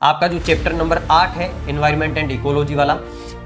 आपका जो chapter number 8 है एनवायरनमेंट एंड इकोलॉजी वाला,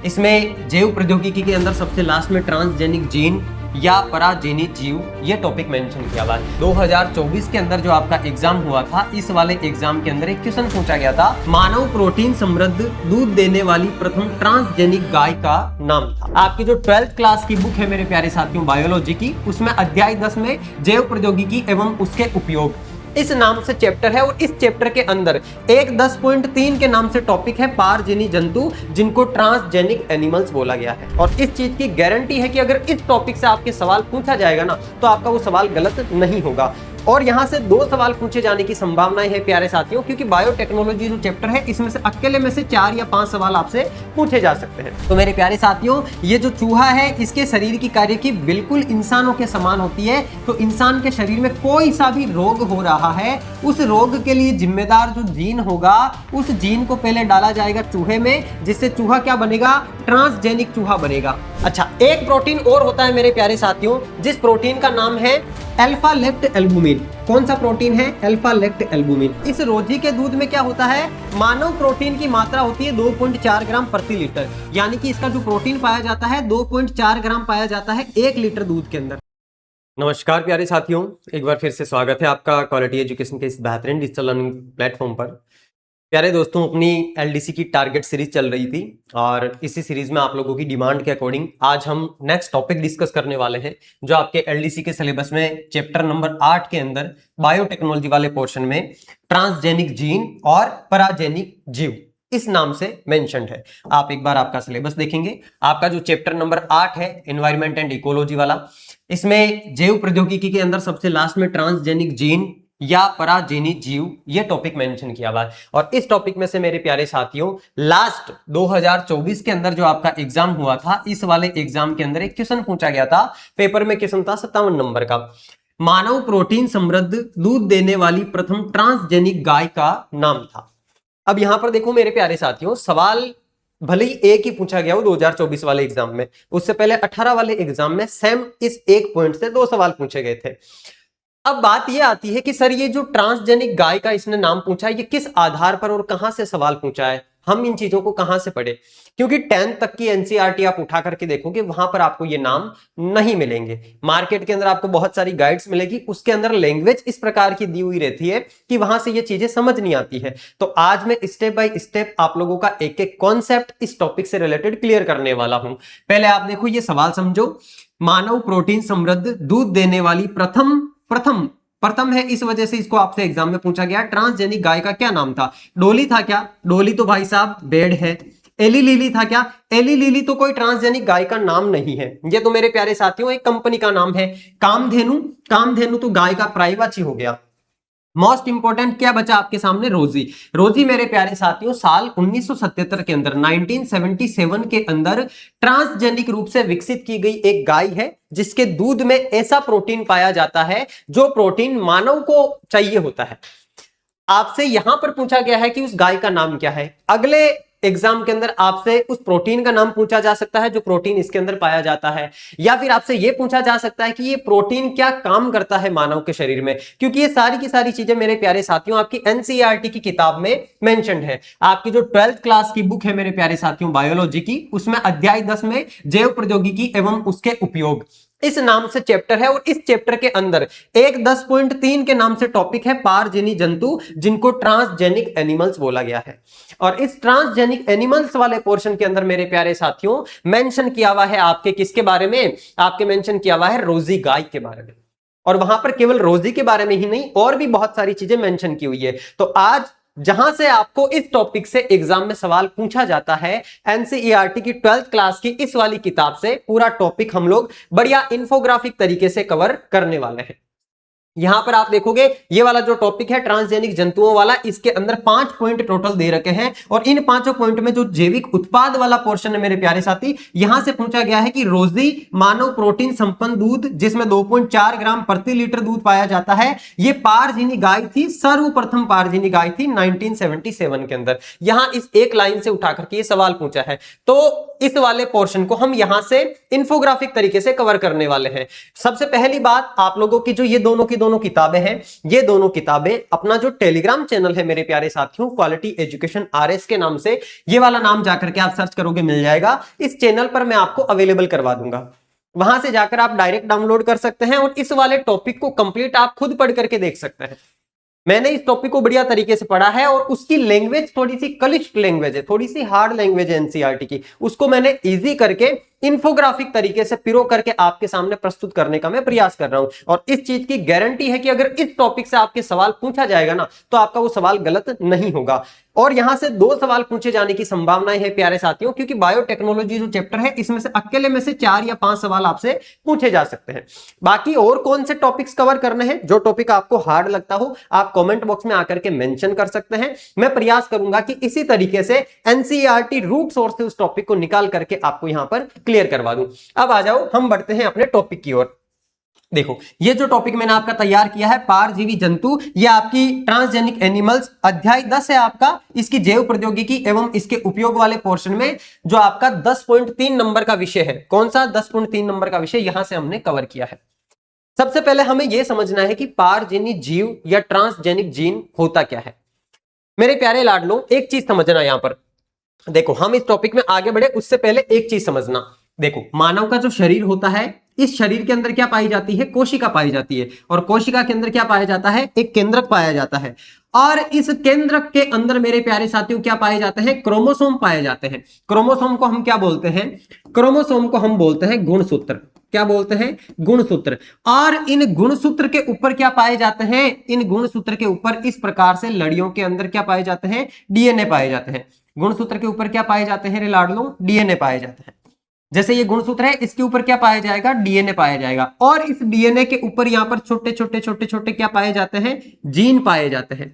इसमें जैव प्रौद्योगिकी के अंदर सबसे लास्ट में ट्रांसजेनिक जीन या पराजेनिक जीव ये टॉपिक मेंशन किया हुआ है। 2024 के अंदर जो आपका एग्जाम हुआ था, इस वाले एग्जाम के अंदर एक क्वेश्चन पूछा गया था, मानव प्रोटीन समृद्ध दूध देने वाली प्रथम ट्रांसजेनिक गाय का नाम था। आपकी जो 12th क्लास की बुक है मेरे प्यारे साथियों बायोलॉजी की, उसमें अध्याय 10 में जैव प्रौद्योगिकी एवं उसके उपयोग इस नाम से चैप्टर है, और इस चैप्टर के अंदर एक 10.3 के नाम से टॉपिक है पारजीनी जंतु जिनको ट्रांसजेनिक एनिमल्स बोला गया है। और इस चीज की गारंटी है कि अगर इस टॉपिक से आपके सवाल पूछा जाएगा ना, तो आपका वो सवाल गलत नहीं होगा। और यहाँ से 2 सवाल पूछे जाने की संभावनाएं है प्यारे साथियों, क्योंकि बायोटेक्नोलॉजी जो चैप्टर है इसमें से अकेले में से 4 या 5 सवाल आपसे पूछे जा सकते हैं। तो मेरे प्यारे साथियों, ये जो चूहा है इसके शरीर की कार्य की बिल्कुल इंसानों के समान होती है। तो इंसान के शरीर में कोई सा भी रोग हो रहा है, उस रोग के लिए जिम्मेदार जो जीन होगा, उस जीन को पहले डाला जाएगा चूहे में, जिससे चूहा क्या बनेगा, ट्रांसजेनिक चूहा बनेगा। अच्छा, एक प्रोटीन और होता है मेरे प्यारे साथियों, जिस प्रोटीन का नाम है अल्फा लेक्ट एल्बुमिन। कौन सा प्रोटीन है? Alpha lactalbumin. इस रोजी के दूध में क्या होता है, मानव प्रोटीन की मात्रा होती है 2.4 ग्राम प्रति लीटर, यानी कि इसका जो प्रोटीन पाया जाता है 2.4 ग्राम पाया जाता है 1 लीटर दूध के अंदर। नमस्कार प्यारे साथियों, एक बार फिर से स्वागत है आपका क्वालिटी एजुकेशन के इस बेहतरीन डिजिटल लर्निंग प्लेटफॉर्म पर। प्यारे दोस्तों, अपनी एलडीसी की टारगेट सीरीज चल रही थी, और इसी सीरीज में आप लोगों की डिमांड के अकॉर्डिंग आज हम नेक्स्ट टॉपिक डिस्कस करने वाले हैं, जो आपके एलडीसी के सिलेबस में चैप्टर नंबर 8 के अंदर बायोटेक्नोलॉजी वाले पोर्शन में ट्रांसजेनिक जीन और पराजेनिक जीव इस नाम से मेंशन्ड है। आप एक बार आपका सिलेबस देखेंगे, आपका जो चैप्टर नंबर 8 है एनवायरनमेंट एंड इकोलॉजी वाला, इसमें जैव प्रौद्योगिकी के अंदर सबसे लास्ट में ट्रांसजेनिक जीन या पराजेनिक जीव ये टॉपिक मेंशन किया हुआ है। और इस टॉपिक में से मेरे प्यारे साथियों लास्ट 2024 के अंदर जो आपका एग्जाम हुआ था, इस वाले एग्जाम के अंदर एक क्वेश्चन पूछा गया था, पेपर में क्वेश्चन था 57 नंबर का, मानव प्रोटीन समृद्ध दूध देने वाली प्रथम ट्रांसजेनिक गाय का नाम था। अब यहां पर देखो मेरे प्यारे साथियों, सवाल भले ही एक ही पूछा गया हो 2024 वाले एग्जाम में, उससे पहले 18 वाले एग्जाम में सेम इस एक पॉइंट से 2 सवाल पूछे गए थे। अब बात यह आती है कि सर ये जो ट्रांसजेनिक गाय का इसने नाम पूछा है, ये किस आधार पर और कहां से सवाल पूछा है, हम इन चीजों को कहां से पढ़े? क्योंकि 10th तक की एनसीईआरटी आप उठा करके देखोगे, वहां पर आपको ये नाम नहीं मिलेंगे। मार्केट के अंदर आपको बहुत सारी गाइड्स मिलेगी, उसके अंदर लैंग्वेज इस प्रकार की दी हुई रहती है कि वहां से ये चीजें समझ नहीं आती है। तो आज मैं स्टेप बाय स्टेप आप लोगों का एक एक कॉन्सेप्ट इस टॉपिक से रिलेटेड क्लियर करने वाला हूं। पहले आप देखो, ये सवाल समझो, मानव प्रोटीन समृद्ध दूध देने वाली प्रथम है, इस वजह से इसको आपसे एग्जाम में पूछा गया। ट्रांसजेनिक गाय का क्या नाम था? डोली था क्या? डोली तो भाई साहब बेड है। एली लिली था क्या? एली लिली तो कोई ट्रांसजेनिक गाय का नाम नहीं है, ये तो मेरे प्यारे साथियों एक कंपनी का नाम है। कामधेनु तो गाय का प्राइवाची हो गया। मोस्ट इंपोर्टेंट क्या बचा आपके सामने? रोजी मेरे प्यारे साथियों साल 1977 के अंदर 1977 के अंदर ट्रांसजेनिक रूप से विकसित की गई एक गाय है, जिसके दूध में ऐसा प्रोटीन पाया जाता है जो प्रोटीन मानव को चाहिए होता है। आपसे यहां पर पूछा गया है कि उस गाय का नाम क्या है। अगले एग्जाम के अंदर आपसे उस प्रोटीन का नाम पूछा जा सकता है जो प्रोटीन इसके अंदर पाया जाता है, या फिर आपसे यह पूछा जा सकता है कि ये प्रोटीन क्या काम करता है मानव के शरीर में, क्योंकि ये सारी की सारी चीजें मेरे प्यारे साथियों आपकी एनसीईआरटी की किताब में मेंशन्ड है। आपकी जो 12th क्लास की बुक है मेरे प्यारे साथियों बायोलॉजी की, उसमें अध्याय 10 में जैव प्रौद्योगिकी एवं उसके उपयोग इस नाम से चैप्टर है, और इस चैप्टर के अंदर एक 10.3 के नाम से टॉपिक है पारजीनी जंतु जिनको ट्रांसजेनिक एनिमल्स बोला गया है। और इस ट्रांसजेनिक एनिमल्स वाले पोर्शन के अंदर मेरे प्यारे साथियों मेंशन किया हुआ है आपके किसके बारे में? आपके मेंशन किया हुआ है रोजी गाय के बारे में। और वहां पर केवल रोजी के बारे में ही नहीं, और भी बहुत सारी चीजें मेंशन की हुई है। तो आज जहां से आपको इस टॉपिक से एग्जाम में सवाल पूछा जाता है, एनसीईआरटी की 12th क्लास की इस वाली किताब से पूरा टॉपिक हम लोग बढ़िया इंफोग्राफिक तरीके से कवर करने वाले हैं। यहां पर आप देखोगे ये वाला जो टॉपिक है ट्रांसजेनिक जंतुओं वाला, इसके अंदर 5 पॉइंट टोटल दे रखे हैं, और इन 5 पॉइंट में जो जैविक उत्पाद वाला पोर्शन है मेरे प्यारे साथी, यहां से पूछा गया है कि रोजी मानव प्रोटीन संपन्न दूध जिसमें 2.4 ग्राम प्रति लीटर दूध पाया जाता है, ये पारजीनी गाय थी, सर्वप्रथम पारजीनी गाय थी 1977 के अंदर। यहां इस एक लाइन से उठा करके ये सवाल पूछा है, तो इस वाले पोर्शन को हम यहां से इंफोग्राफिक तरीके से कवर करने वाले हैं। सबसे पहली बात, आप लोगों की जो ये दोनों की दोनों किताबें हैं, ये दोनों किताबें अपना जो टेलीग्राम चैनल है मेरे प्यारे साथियों, क्वालिटी एजुकेशन RS के नाम से, ये वाला नाम जाकर के आप सर्च करोगे मिल जाएगा। इस चैनल पर मैं आपको अवेलेबल करवा दूंगा, वहां से जाकर आप डायरेक्ट डाउनलोड कर सकते हैं और इस वाले टॉपिक को कंप्लीट आप खुद पढ़ करके देख सकते हैं। मैंने इस टॉपिक को बढ़िया तरीके से पढ़ा है और उसकी लैंग्वेज थोड़ी सी क्लिष्ट लैंग्वेज है, थोड़ी सी हार्ड लैंग्वेज है एनसीईआरटी की, उसको मैंने इजी करके इन्फोग्राफिक तरीके से पिरो करके आपके सामने प्रस्तुत करने का मैं प्रयास कर रहा हूं। और इस चीज की गारंटी है कि अगर इस टॉपिक से आपके सवाल पूछा जाएगा ना, तो आपका वो सवाल गलत नहीं होगा। और यहां से 2 सवाल पूछे जाने की संभावनाएं है प्यारे साथियों, क्योंकि बायोटेक्नोलॉजी जो चैप्टर है इसमें से अकेले में से 4 या 5 सवाल आपसे पूछे जा सकते हैं। बाकी और कौन से टॉपिक्स कवर करने हैं, जो टॉपिक आपको हार्ड लगता हो आप कमेंट बॉक्स में आकर के मेंशन कर सकते हैं। मैं प्रयास करूंगा कि इसी तरीके से एनसीईआरटी रूट सोर्स से उस टॉपिक को निकाल करके आपको यहां पर क्लियर करवा दूं। अब आ जाओ, हम बढ़ते हैं अपने टॉपिक की ओर। देखो, ये जो टॉपिक मैंने आपका तैयार किया है, पारजीवी जंतु, ये आपकी ट्रांसजेनिक एनिमल्स, अध्याय 10 है आपका, इसकी जैव प्रौद्योगिकी एवं इसके उपयोग वाले पोर्शन में जो आपका 10.3 नंबर का विषय है। कौन सा 10.3 नंबर का विषय यहां से हमने कवर किया है। सबसे पहले हमें यह समझना है कि पारजीवी जीव या ट्रांसजेनिक जीन होता क्या है। मेरे प्यारे लाडलो, एक चीज समझना यहां पर, देखो हम इस टॉपिक में आगे बढ़े उससे पहले एक चीज समझना। देखो, मानव का जो शरीर होता है, इस शरीर के अंदर क्या पाई जाती है, कोशिका पाई जाती है, और कोशिका के अंदर क्या पाया जाता है, एक केंद्रक पाया जाता है, और इस केंद्रक के अंदर मेरे प्यारे साथियों क्या पाए जाते हैं, क्रोमोसोम पाए जाते हैं। क्रोमोसोम को हम क्या बोलते हैं, क्रोमोसोम को हम बोलते हैं गुणसूत्र। क्या बोलते हैं, गुणसूत्र। और इन गुणसूत्र के ऊपर क्या पाए जाते हैं, इन गुणसूत्र के ऊपर इस प्रकार से लड़ियों के अंदर क्या पाए जाते हैं, डीएनए पाए जाते हैं। गुणसूत्र के ऊपर क्या पाए जाते हैं रे लाडलो, डीएनए पाए जाते हैं। जैसे ये गुणसूत्र है, इसके ऊपर क्या पाया जाएगा, डीएनए पाया जाएगा, और इस डीएनए के ऊपर यहां पर छोटे छोटे छोटे छोटे क्या पाए जाते हैं, जीन पाए जाते हैं।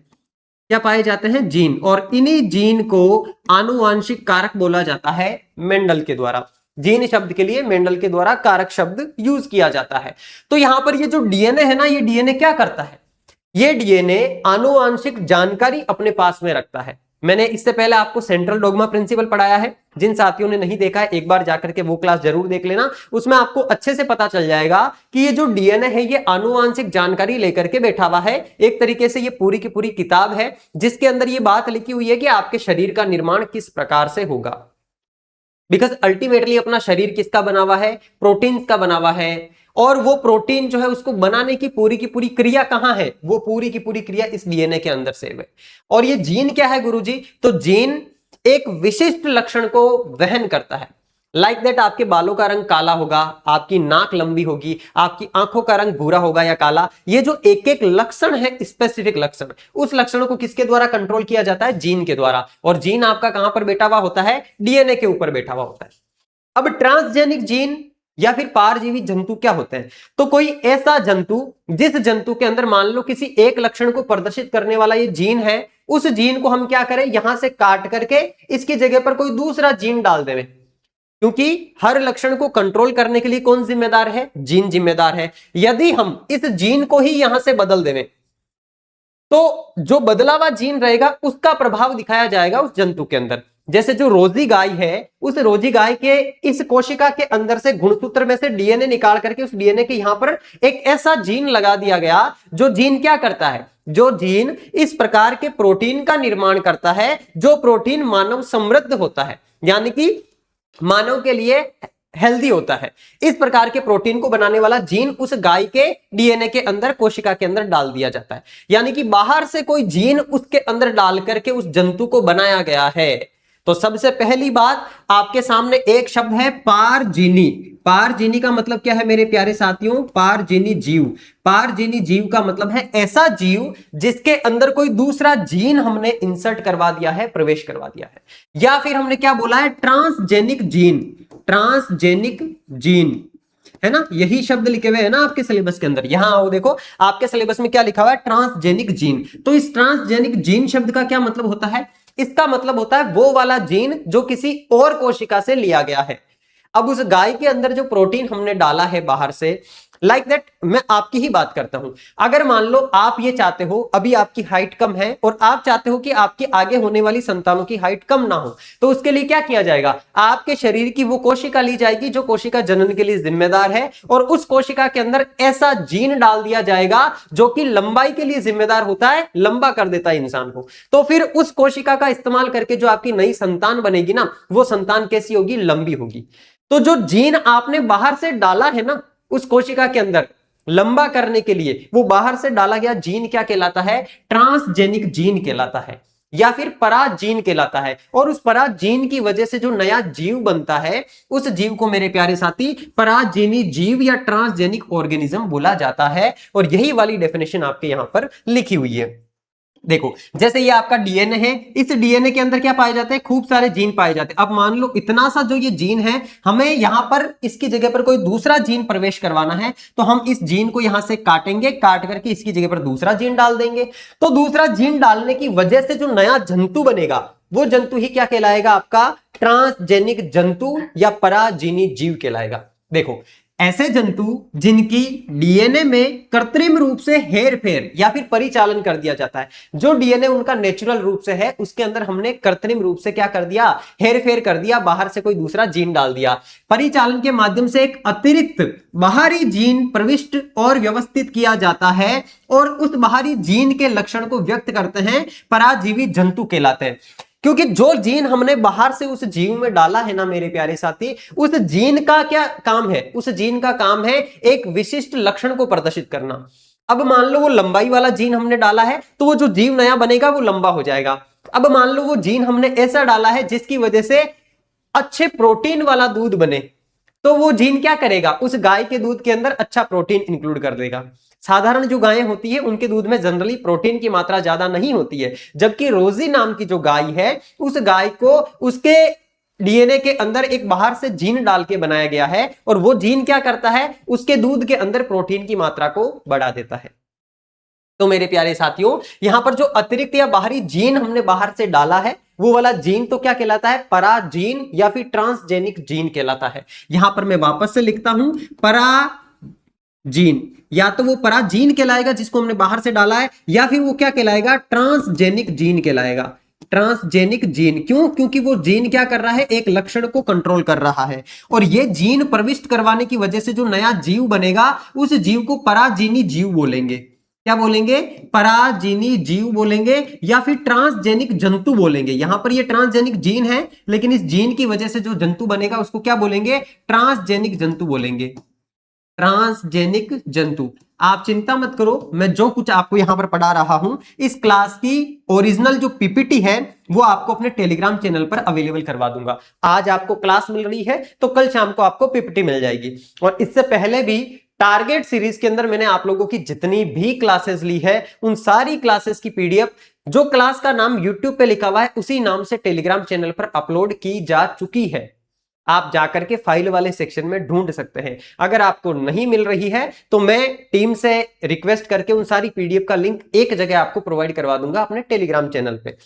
क्या पाए जाते हैं, जीन। और इन्हीं जीन को आनुवांशिक कारक बोला जाता है मेंडल के द्वारा। जीन शब्द के लिए मेंडल के द्वारा कारक शब्द यूज किया जाता है। तो यहां पर ये जो डीएनए है ना, ये डीएनए क्या करता है, ये डीएनए आनुवांशिक जानकारी अपने पास में रखता है। मैंने इससे पहले आपको सेंट्रल डोग्मा प्रिंसिपल पढ़ाया है, जिन साथियों ने नहीं देखा है एक बार जाकर के वो क्लास जरूर देख लेना, उसमें आपको अच्छे से पता चल जाएगा कि ये जो डीएनए है ये आनुवांशिक जानकारी लेकर के बैठा हुआ है। एक तरीके से ये पूरी की पूरी किताब है जिसके अंदर ये बात लिखी हुई है कि आपके शरीर का निर्माण किस प्रकार से होगा। बिकॉज अल्टीमेटली अपना शरीर किसका बना हुआ है, प्रोटीन का बना हुआ है, और वो प्रोटीन जो है उसको बनाने की पूरी क्रिया कहां है, वो पूरी की पूरी क्रिया इस डीएनए के अंदर से है। और ये जीन क्या है गुरुजी, तो जीन एक विशिष्ट लक्षण को वहन करता है। लाइक दैट आपके बालों का रंग काला होगा, आपकी नाक लंबी होगी, आपकी आंखों का रंग भूरा होगा या काला। ये जो एक एक लक्षण है, स्पेसिफिक लक्षण, उस लक्षणों को किसके द्वारा कंट्रोल किया जाता है, जीन के द्वारा। और जीन आपका कहां पर बैठा हुआ होता है, डीएनए के ऊपर बैठा हुआ होता है। अब ट्रांसजेनिक जीन या फिर पारजीवी जंतु क्या होते हैं, तो कोई ऐसा जंतु जिस जंतु के अंदर मान लो किसी एक लक्षण को प्रदर्शित करने वाला ये जीन है, उस जीन को हम क्या करें, यहां से काट करके इसकी जगह पर कोई दूसरा जीन डाल दें। क्योंकि हर लक्षण को कंट्रोल करने के लिए कौन जिम्मेदार है, जीन जिम्मेदार है। यदि हम इस जीन को ही यहां से बदल दें तो जो बदला हुआ जीन रहेगा उसका प्रभाव दिखाया जाएगा उस जंतु के अंदर। जैसे जो रोजी गाय है, उस रोजी गाय के इस कोशिका के अंदर से गुणसूत्र में से डीएनए निकाल करके उस डीएनए के यहां पर एक ऐसा जीन लगा दिया गया, जो जीन क्या करता है, जो जीन इस प्रकार के प्रोटीन का निर्माण करता है, जो प्रोटीन मानव समृद्ध होता है, यानी कि मानव के लिए हेल्दी होता है। इस प्रकार के प्रोटीन को बनाने वाला जीन उस गाय के डीएनए के अंदर, कोशिका के अंदर डाल दिया जाता है। यानी कि बाहर से कोई जीन उसके अंदर डाल करके उस जंतु को बनाया गया है। तो सबसे पहली बात आपके सामने एक शब्द है पारजीनी। पारजीनी का मतलब क्या है मेरे प्यारे साथियों, पारजीनी जीव। पारजीनी जीव का मतलब है ऐसा जीव जिसके अंदर कोई दूसरा जीन हमने इंसर्ट करवा दिया है, प्रवेश करवा दिया है। या फिर हमने क्या बोला है, ट्रांसजेनिक जीन। ट्रांसजेनिक जीन है ना, यही शब्द लिखे हुए है ना आपके सिलेबस के अंदर। यहां आओ देखो, आपके सिलेबस में क्या लिखा हुआ है, ट्रांसजेनिक जीन। तो इस ट्रांसजेनिक जीन शब्द का क्या मतलब होता है, इसका मतलब होता है वो वाला जीन जो किसी और कोशिका से लिया गया है। अब उस गाय के अंदर जो प्रोटीन हमने डाला है बाहर से, लाइक दैट मैं आपकी ही बात करता हूं। अगर मान लो आप ये चाहते हो, अभी आपकी हाइट कम है और आप चाहते हो कि आपके आगे होने वाली संतानों की हाइट कम ना हो, तो उसके लिए क्या किया जाएगा, आपके शरीर की वो कोशिका ली जाएगी जो कोशिका जनन के लिए जिम्मेदार है, और उस कोशिका के अंदर ऐसा जीन डाल दिया जाएगा जो कि लंबाई के लिए जिम्मेदार होता है, लंबा कर देता है इंसान को। तो फिर उस कोशिका का इस्तेमाल करके जो आपकी नई संतान बनेगी ना, वो संतान कैसी होगी, लंबी होगी। तो जो जीन आपने बाहर से डाला है ना उस कोशिका के अंदर लंबा करने के लिए, वो बाहर से डाला गया जीन क्या कहलाता है, ट्रांसजेनिक जीन कहलाता है, या फिर पराजीन कहलाता है। और उस पराजीन की वजह से जो नया जीव बनता है, उस जीव को मेरे प्यारे साथी पराजीनी जीव या ट्रांसजेनिक ऑर्गेनिज्म बोला जाता है। और यही वाली डेफिनेशन आपके यहां पर लिखी हुई है। देखो, जैसे ये आपका डीएनए है, इस डीएनए के अंदर क्या पाए जाते हैं, खूब सारे जीन पाए जाते हैं। अब मान लो इतना सा जो ये जीन है, हमें यहां पर इसकी जगह पर कोई दूसरा जीन प्रवेश करवाना है, तो हम इस जीन को यहां से काटेंगे, काट करके इसकी जगह पर दूसरा जीन डाल देंगे। तो दूसरा जीन डालने की वजह से जो नया जंतु बनेगा, वो जंतु ही क्या कहलाएगा, आपका ट्रांसजेनिक जंतु या पराजीनी जीव कहलाएगा। देखो, ऐसे जंतु जिनकी डीएनए में कृत्रिम रूप से हेरफेर या फिर परिचालन कर दिया जाता है, जो डीएनए उनका नेचुरल रूप से है उसके अंदर हमने कृत्रिम रूप से क्या कर दिया, हेरफेर कर दिया, बाहर से कोई दूसरा जीन डाल दिया। परिचालन के माध्यम से एक अतिरिक्त बाहरी जीन प्रविष्ट और व्यवस्थित किया जाता है, और उस बाहरी जीन के लक्षण को व्यक्त करते हैं पराजीवी जंतु कहलाते हैं। क्योंकि जो जीन हमने बाहर से उस जीव में डाला है ना मेरे प्यारे साथी, उस जीन का क्या काम है, उस जीन का काम है एक विशिष्ट लक्षण को प्रदर्शित करना। अब मान लो वो लंबाई वाला जीन हमने डाला है, तो वो जो जीव नया बनेगा वो लंबा हो जाएगा। अब मान लो वो जीन हमने ऐसा डाला है जिसकी वजह से अच्छे प्रोटीन वाला दूध बने, तो वो जीन क्या करेगा, उस गाय के दूध के अंदर अच्छा प्रोटीन इंक्लूड कर देगा। साधारण जो गायें होती है उनके दूध में जनरली प्रोटीन की मात्रा ज्यादा नहीं होती है, जबकि रोजी नाम की जो गाय है, उस गाय को उसके डीएनए के अंदर एक बाहर से जीन डाल के बनाया गया है, और वो जीन क्या करता है, उसके दूध के अंदर प्रोटीन की मात्रा को बढ़ा देता है। तो मेरे प्यारे साथियों, यहां पर जो अतिरिक्त या बाहरी जीन हमने बाहर से डाला है, वो वाला जीन तो क्या कहलाता है, पराजीन या फिर ट्रांसजेनिक जीन कहलाता है। यहां पर मैं वापस से लिखता हूं, पराजीन, या तो वो पराजीन कहलाएगा जिसको हमने बाहर से डाला है, या फिर वो क्या कहलाएगा, ट्रांसजेनिक जीन कहलाएगा। ट्रांसजेनिक जीन क्यों, क्योंकि वो जीन क्या कर रहा है, एक लक्षण को कंट्रोल कर रहा है, और ये जीन प्रविष्ट करवाने की वजह से जो नया जीव बनेगा, उस जीव को पराजीनी जीव बोलेंगे। क्या बोलेंगे, पराजीनी जीव बोलेंगे, या फिर ट्रांसजेनिक जंतु बोलेंगे। यहां पर ये ट्रांसजेनिक जीन है, लेकिन इस जीन की वजह से जो जंतु बनेगा उसको क्या बोलेंगे, ट्रांसजेनिक जंतु बोलेंगे। ट्रांसजेनिक जंतु। आप चिंता मत करो, मैं जो कुछ आपको यहां पर पढ़ा रहा हूं, इस क्लास की ओरिजिनल जो पीपीटी है वो आपको अपने टेलीग्राम चैनल पर अवेलेबल करवा दूंगा। आज आपको क्लास मिल रही है तो कल शाम को आपको पीपीटी मिल जाएगी। और इससे पहले भी टारगेट सीरीज के अंदर मैंने आप लोगों की जितनी भी क्लासेस ली है, उन सारी क्लासेस की पीडीएफ, जो क्लास का नाम यूट्यूब पे लिखा हुआ है उसी नाम से टेलीग्राम चैनल पर अपलोड की जा चुकी है। आप जाकर के फाइल वाले सेक्शन में ढूंढ सकते हैं। अगर आपको नहीं मिल रही है तो मैं टीम से रिक्वेस्ट करके उन सारी पीडीएफ का लिंक एक जगह आपको प्रोवाइड करवा दूंगा अपने टेलीग्राम चैनल पे।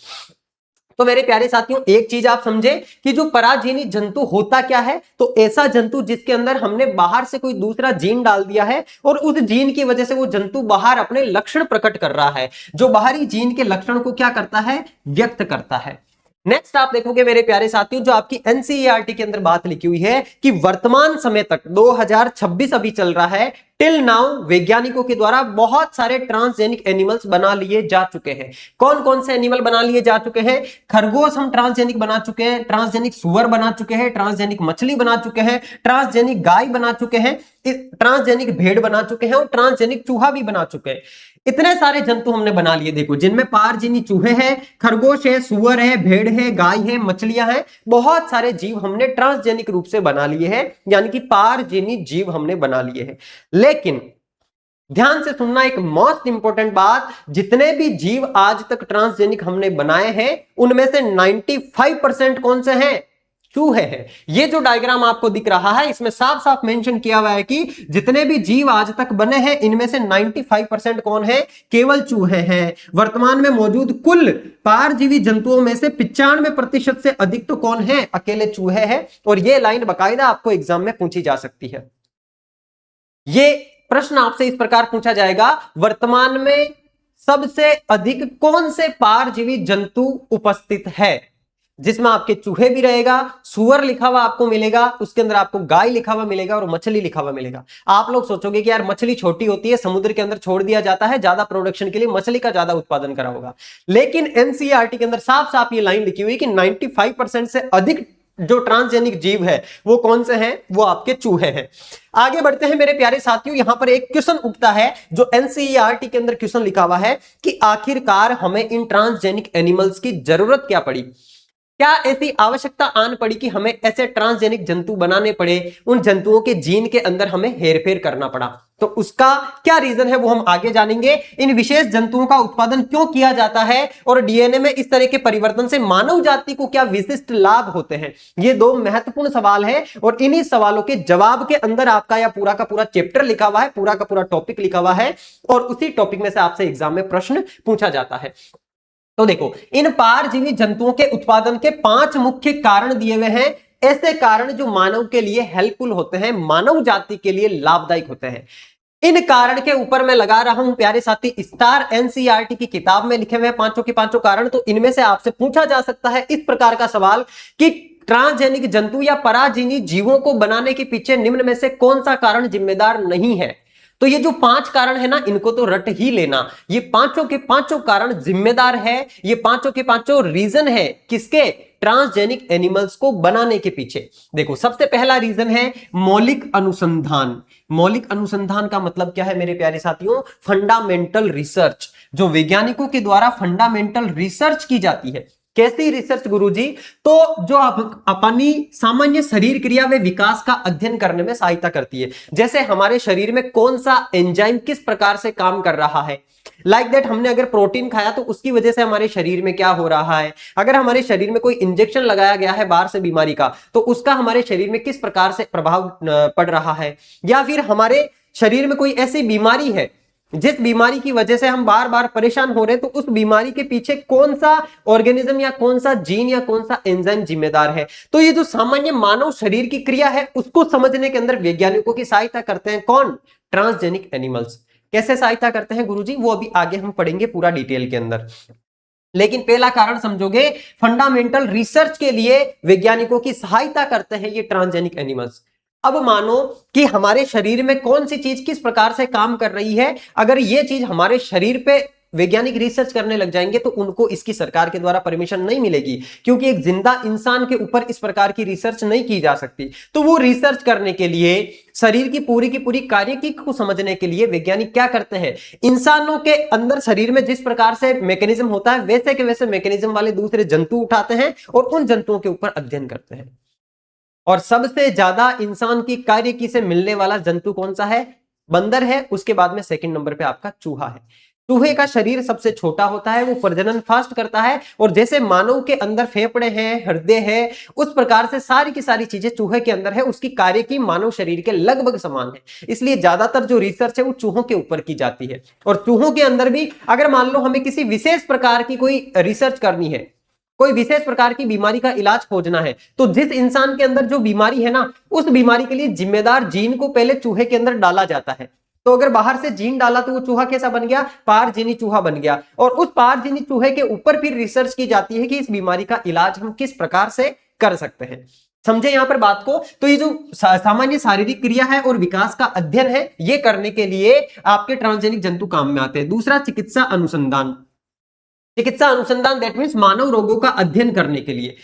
तो मेरे प्यारे साथियों, एक चीज आप समझे कि जो पराजीनी जंतु होता क्या है, तो ऐसा जंतु जिसके अंदर हमने बाहर से कोई दूसरा जीन डाल दिया है, और उस जीन की वजह से वो जंतु बाहर अपने लक्षण प्रकट कर रहा है, जो बाहरी जीन के लक्षण को क्या करता है, व्यक्त करता है। नेक्स्ट आप देखोगे मेरे प्यारे साथियों, जो आपकी एनसीईआरटी के अंदर बात लिखी हुई है कि वर्तमान समय तक 2026 अभी चल रहा है, टिल नाउ वैज्ञानिकों के द्वारा बहुत सारे ट्रांसजेनिक एनिमल्स बना लिए जा चुके हैं। कौन कौन से एनिमल बना लिए जा चुके हैं, खरगोश हम ट्रांसजेनिक बना चुके हैं, ट्रांसजेनिक सुअर बना चुके हैं, ट्रांसजेनिक मछली बना चुके हैं, ट्रांसजेनिक गाय बना चुके हैं, ट्रांसजेनिक भेड़ बना चुके हैं, और ट्रांसजेनिक चूहा भी बना चुके हैं। इतने सारे जंतु हमने बना लिए, देखो, जिनमें पारजीनी चूहे हैं, खरगोश है, सुअर है, भेड़ है, गाय है, मछलियां हैं, बहुत सारे जीव हमने ट्रांसजेनिक रूप से बना लिए हैं, यानी कि पारजीनी जीव हमने बना लिए हैं। लेकिन ध्यान से सुनना, एक मोस्ट इंपॉर्टेंट बात, जितने भी जीव आज तक ट्रांसजेनिक हमने बनाए हैं, उनमें से 95% कौन से हैं, चूहे हैं। ये जो डायग्राम आपको दिख रहा है, इसमें साफ साफ मेंशन किया हुआ है कि जितने भी जीव आज तक बने हैं, इनमें से 95% कौन है, केवल चूहे हैं। वर्तमान में मौजूद कुल पारजीवी जंतुओं में से 95% से अधिक तो कौन है, अकेले चूहे हैं। और ये लाइन बाकायदा आपको एग्जाम में पूछी जा सकती है। ये प्रश्न आपसे इस प्रकार पूछा जाएगा, वर्तमान में सबसे अधिक कौन से पारजीवी जंतु उपस्थित है, जिसमें आपके चूहे भी रहेगा, सुअर लिखा हुआ आपको मिलेगा, उसके अंदर आपको गाय लिखा हुआ मिलेगा और मछली लिखा हुआ मिलेगा। आप लोग सोचोगे कि यार मछली छोटी होती है, समुद्र के अंदर छोड़ दिया जाता है, ज्यादा प्रोडक्शन के लिए मछली का ज्यादा उत्पादन करा होगा, लेकिन एनसीईआरटी के अंदर साफ साफ ये लाइन लिखी हुई कि 95% से अधिक जो ट्रांसजेनिक जीव है वो कौन से हैं, वो आपके चूहे हैं। आगे बढ़ते हैं मेरे प्यारे साथियों, यहां पर एक क्वेश्चन उठता है जो एनसीईआरटी के अंदर क्वेश्चन लिखा हुआ है कि आखिरकार हमें इन ट्रांसजेनिक एनिमल्स की जरूरत क्या पड़ी, क्या ऐसी आवश्यकता आन पड़ी कि हमें ऐसे ट्रांसजेनिक जंतु बनाने पड़े, उन जंतुओं के जीन के अंदर हमें हेरफेर करना पड़ा। तो उसका क्या रीजन है वो हम आगे जानेंगे। इन विशेष जंतुओं का उत्पादन क्यों किया जाता है और डीएनए में इस तरह के परिवर्तन से मानव जाति को क्या विशिष्ट लाभ होते हैं, ये दो महत्वपूर्ण सवाल है और इन्हीं सवालों के जवाब के अंदर आपका यह पूरा का पूरा चैप्टर लिखा हुआ है, पूरा का पूरा टॉपिक लिखा हुआ है और उसी टॉपिक में से आपसे एग्जाम में प्रश्न पूछा जाता है। तो देखो, इन पारजीवी जंतुओं के उत्पादन के 5 मुख्य कारण दिए हुए हैं, ऐसे कारण जो मानव के लिए हेल्पफुल होते हैं, मानव जाति के लिए लाभदायक होते हैं। इन कारण के ऊपर मैं लगा रहा हूं प्यारे साथी स्टार, एनसीईआरटी की किताब में लिखे हुए हैं पांचों के पांचों कारण। तो इनमें से आपसे पूछा जा सकता है इस प्रकार का सवाल कि ट्रांसजेनिक जंतु या पराजीवी जीवों को बनाने के पीछे निम्न में से कौन सा कारण जिम्मेदार नहीं है। तो ये जो 5 कारण है ना, इनको तो रट ही लेना, ये पांचों के पांचों कारण जिम्मेदार है, ये पांचों के पांचों रीजन है किसके, ट्रांसजेनिक एनिमल्स को बनाने के पीछे। देखो, सबसे पहला रीजन है मौलिक अनुसंधान। मौलिक अनुसंधान का मतलब क्या है मेरे प्यारे साथियों, फंडामेंटल रिसर्च, जो वैज्ञानिकों के द्वारा फंडामेंटल रिसर्च की जाती है। कैसी रिसर्च गुरुजी, तो जो अपनी सामान्य शरीर क्रिया व विकास का अध्ययन करने में सहायता करती है। जैसे हमारे शरीर में कौन सा एंजाइम किस प्रकार से काम कर रहा है, लाइक दैट हमने अगर प्रोटीन खाया तो उसकी वजह से हमारे शरीर में क्या हो रहा है, अगर हमारे शरीर में कोई इंजेक्शन लगाया गया है बाहर से बीमारी का तो उसका हमारे शरीर में किस प्रकार से प्रभाव पड़ रहा है, या फिर हमारे शरीर में कोई ऐसी बीमारी है जिस बीमारी की वजह से हम बार बार परेशान हो रहे हैं, तो उस बीमारी के पीछे कौन सा ऑर्गेनिज्म या कौन सा जीन या कौन सा एंजाइम जिम्मेदार है। तो ये जो सामान्य मानव शरीर की क्रिया है उसको समझने के अंदर वैज्ञानिकों की सहायता करते हैं कौन, ट्रांसजेनिक एनिमल्स। कैसे सहायता करते हैं गुरुजी, वो अभी आगे हम पढ़ेंगे पूरा डिटेल के अंदर। लेकिन पहला कारण समझोगे, फंडामेंटल रिसर्च के लिए वैज्ञानिकों की सहायता करते हैं ये ट्रांसजेनिक एनिमल्स। अब मानो कि हमारे शरीर में कौन सी चीज किस प्रकार से काम कर रही है, अगर ये चीज हमारे शरीर पे वैज्ञानिक रिसर्च करने लग जाएंगे तो उनको इसकी सरकार के द्वारा परमिशन नहीं मिलेगी, क्योंकि एक जिंदा इंसान के ऊपर इस प्रकार की रिसर्च नहीं की जा सकती। तो वो रिसर्च करने के लिए, शरीर की पूरी कार्यकी को समझने के लिए वैज्ञानिक क्या करते हैं, इंसानों के अंदर शरीर में जिस प्रकार से मैकेनिज्म होता है वैसे के वैसे मैकेनिज्म वाले दूसरे जंतु उठाते हैं और उन जंतुओं के ऊपर अध्ययन करते हैं। और सबसे ज्यादा इंसान की कार्यकी से मिलने वाला जंतु कौन सा है, बंदर है। उसके बाद में सेकंड नंबर पे आपका चूहा है। चूहे का शरीर सबसे छोटा होता है, वो प्रजनन फास्ट करता है, और जैसे मानव के अंदर फेफड़े हैं, हृदय है, उस प्रकार से सारी की सारी चीजें चूहे के अंदर है। उसकी कार्यकी मानव शरीर के लगभग समान है, इसलिए ज्यादातर जो रिसर्च है वो चूहों के ऊपर की जाती है। और चूहों के अंदर भी अगर मान लो हमें किसी विशेष प्रकार की कोई रिसर्च करनी है, कोई विशेष प्रकार की बीमारी का इलाज खोजना है, तो जिस इंसान के अंदर जो बीमारी है ना, उस बीमारी के लिए जिम्मेदार जीन को पहले चूहे के अंदर डाला जाता है। तो अगर बाहर से जीन डाला तो वो चूहा कैसा बन गया, पारजीवी चूहा बन गया, और उस पारजीवी चूहे के ऊपर फिर रिसर्च की जाती है कि इस बीमारी का इलाज हम किस प्रकार से कर सकते हैं। समझे यहां पर बात को। तो ये जो सामान्य शारीरिक क्रिया है और विकास का अध्ययन है, ये करने के लिए आपके ट्रांसजेनिक जंतु काम में आते हैं। दूसरा, चिकित्सा अनुसंधान। चिकित्सा अनुसंधान दैट मींस मानव रोगों का अध्ययन करने के लिए।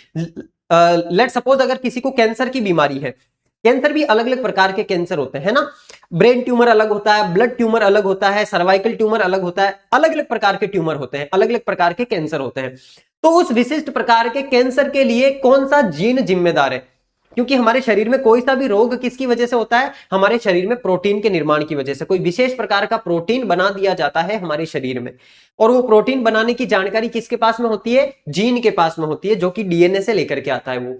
लेट सपोज अगर किसी को कैंसर की बीमारी है, कैंसर भी अलग अलग प्रकार के कैंसर होते हैं ना, ब्रेन ट्यूमर अलग होता है, ब्लड ट्यूमर अलग होता है, सर्वाइकल ट्यूमर अलग होता है, अलग अलग प्रकार के ट्यूमर होते हैं, अलग अलग प्रकार के कैंसर होते हैं। तो उस विशिष्ट प्रकार के कैंसर के लिए कौन सा जीन जिम्मेदार है, क्योंकि हमारे शरीर में कोई सा भी रोग किसकी वजह से होता है, हमारे शरीर में प्रोटीन के निर्माण की वजह से कोई विशेष प्रकार का प्रोटीन बना दिया जाता है हमारे शरीर में, और वो प्रोटीन बनाने की जानकारी किसके पास में होती है, जीन के पास में होती है, जो कि डीएनए से लेकर के आता है वो।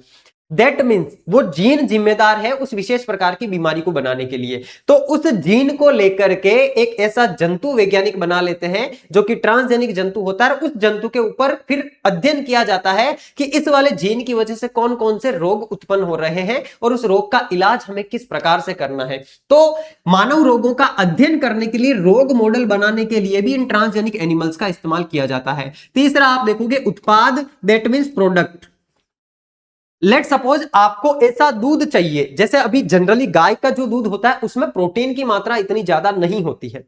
दैट मीन्स वो जीन जिम्मेदार है उस विशेष प्रकार की बीमारी को बनाने के लिए। तो उस जीन को लेकर के एक ऐसा जंतु वैज्ञानिक बना लेते हैं जो कि ट्रांसजेनिक जंतु होता है, और उस जंतु के ऊपर फिर अध्ययन किया जाता है कि इस वाले जीन की वजह से कौन कौन से रोग उत्पन्न हो रहे हैं और उस रोग का इलाज हमें किस प्रकार से करना है। तो मानव रोगों का अध्ययन करने के लिए, रोग मॉडल बनाने के लिए भी इन ट्रांसजेनिक एनिमल्स का इस्तेमाल किया जाता है। तीसरा आप देखोगे उत्पाद, that means product. Let suppose आपको ऐसा दूध चाहिए, जैसे अभी जनरली गाय का जो दूध होता है उसमें प्रोटीन की मात्रा इतनी ज्यादा नहीं होती है,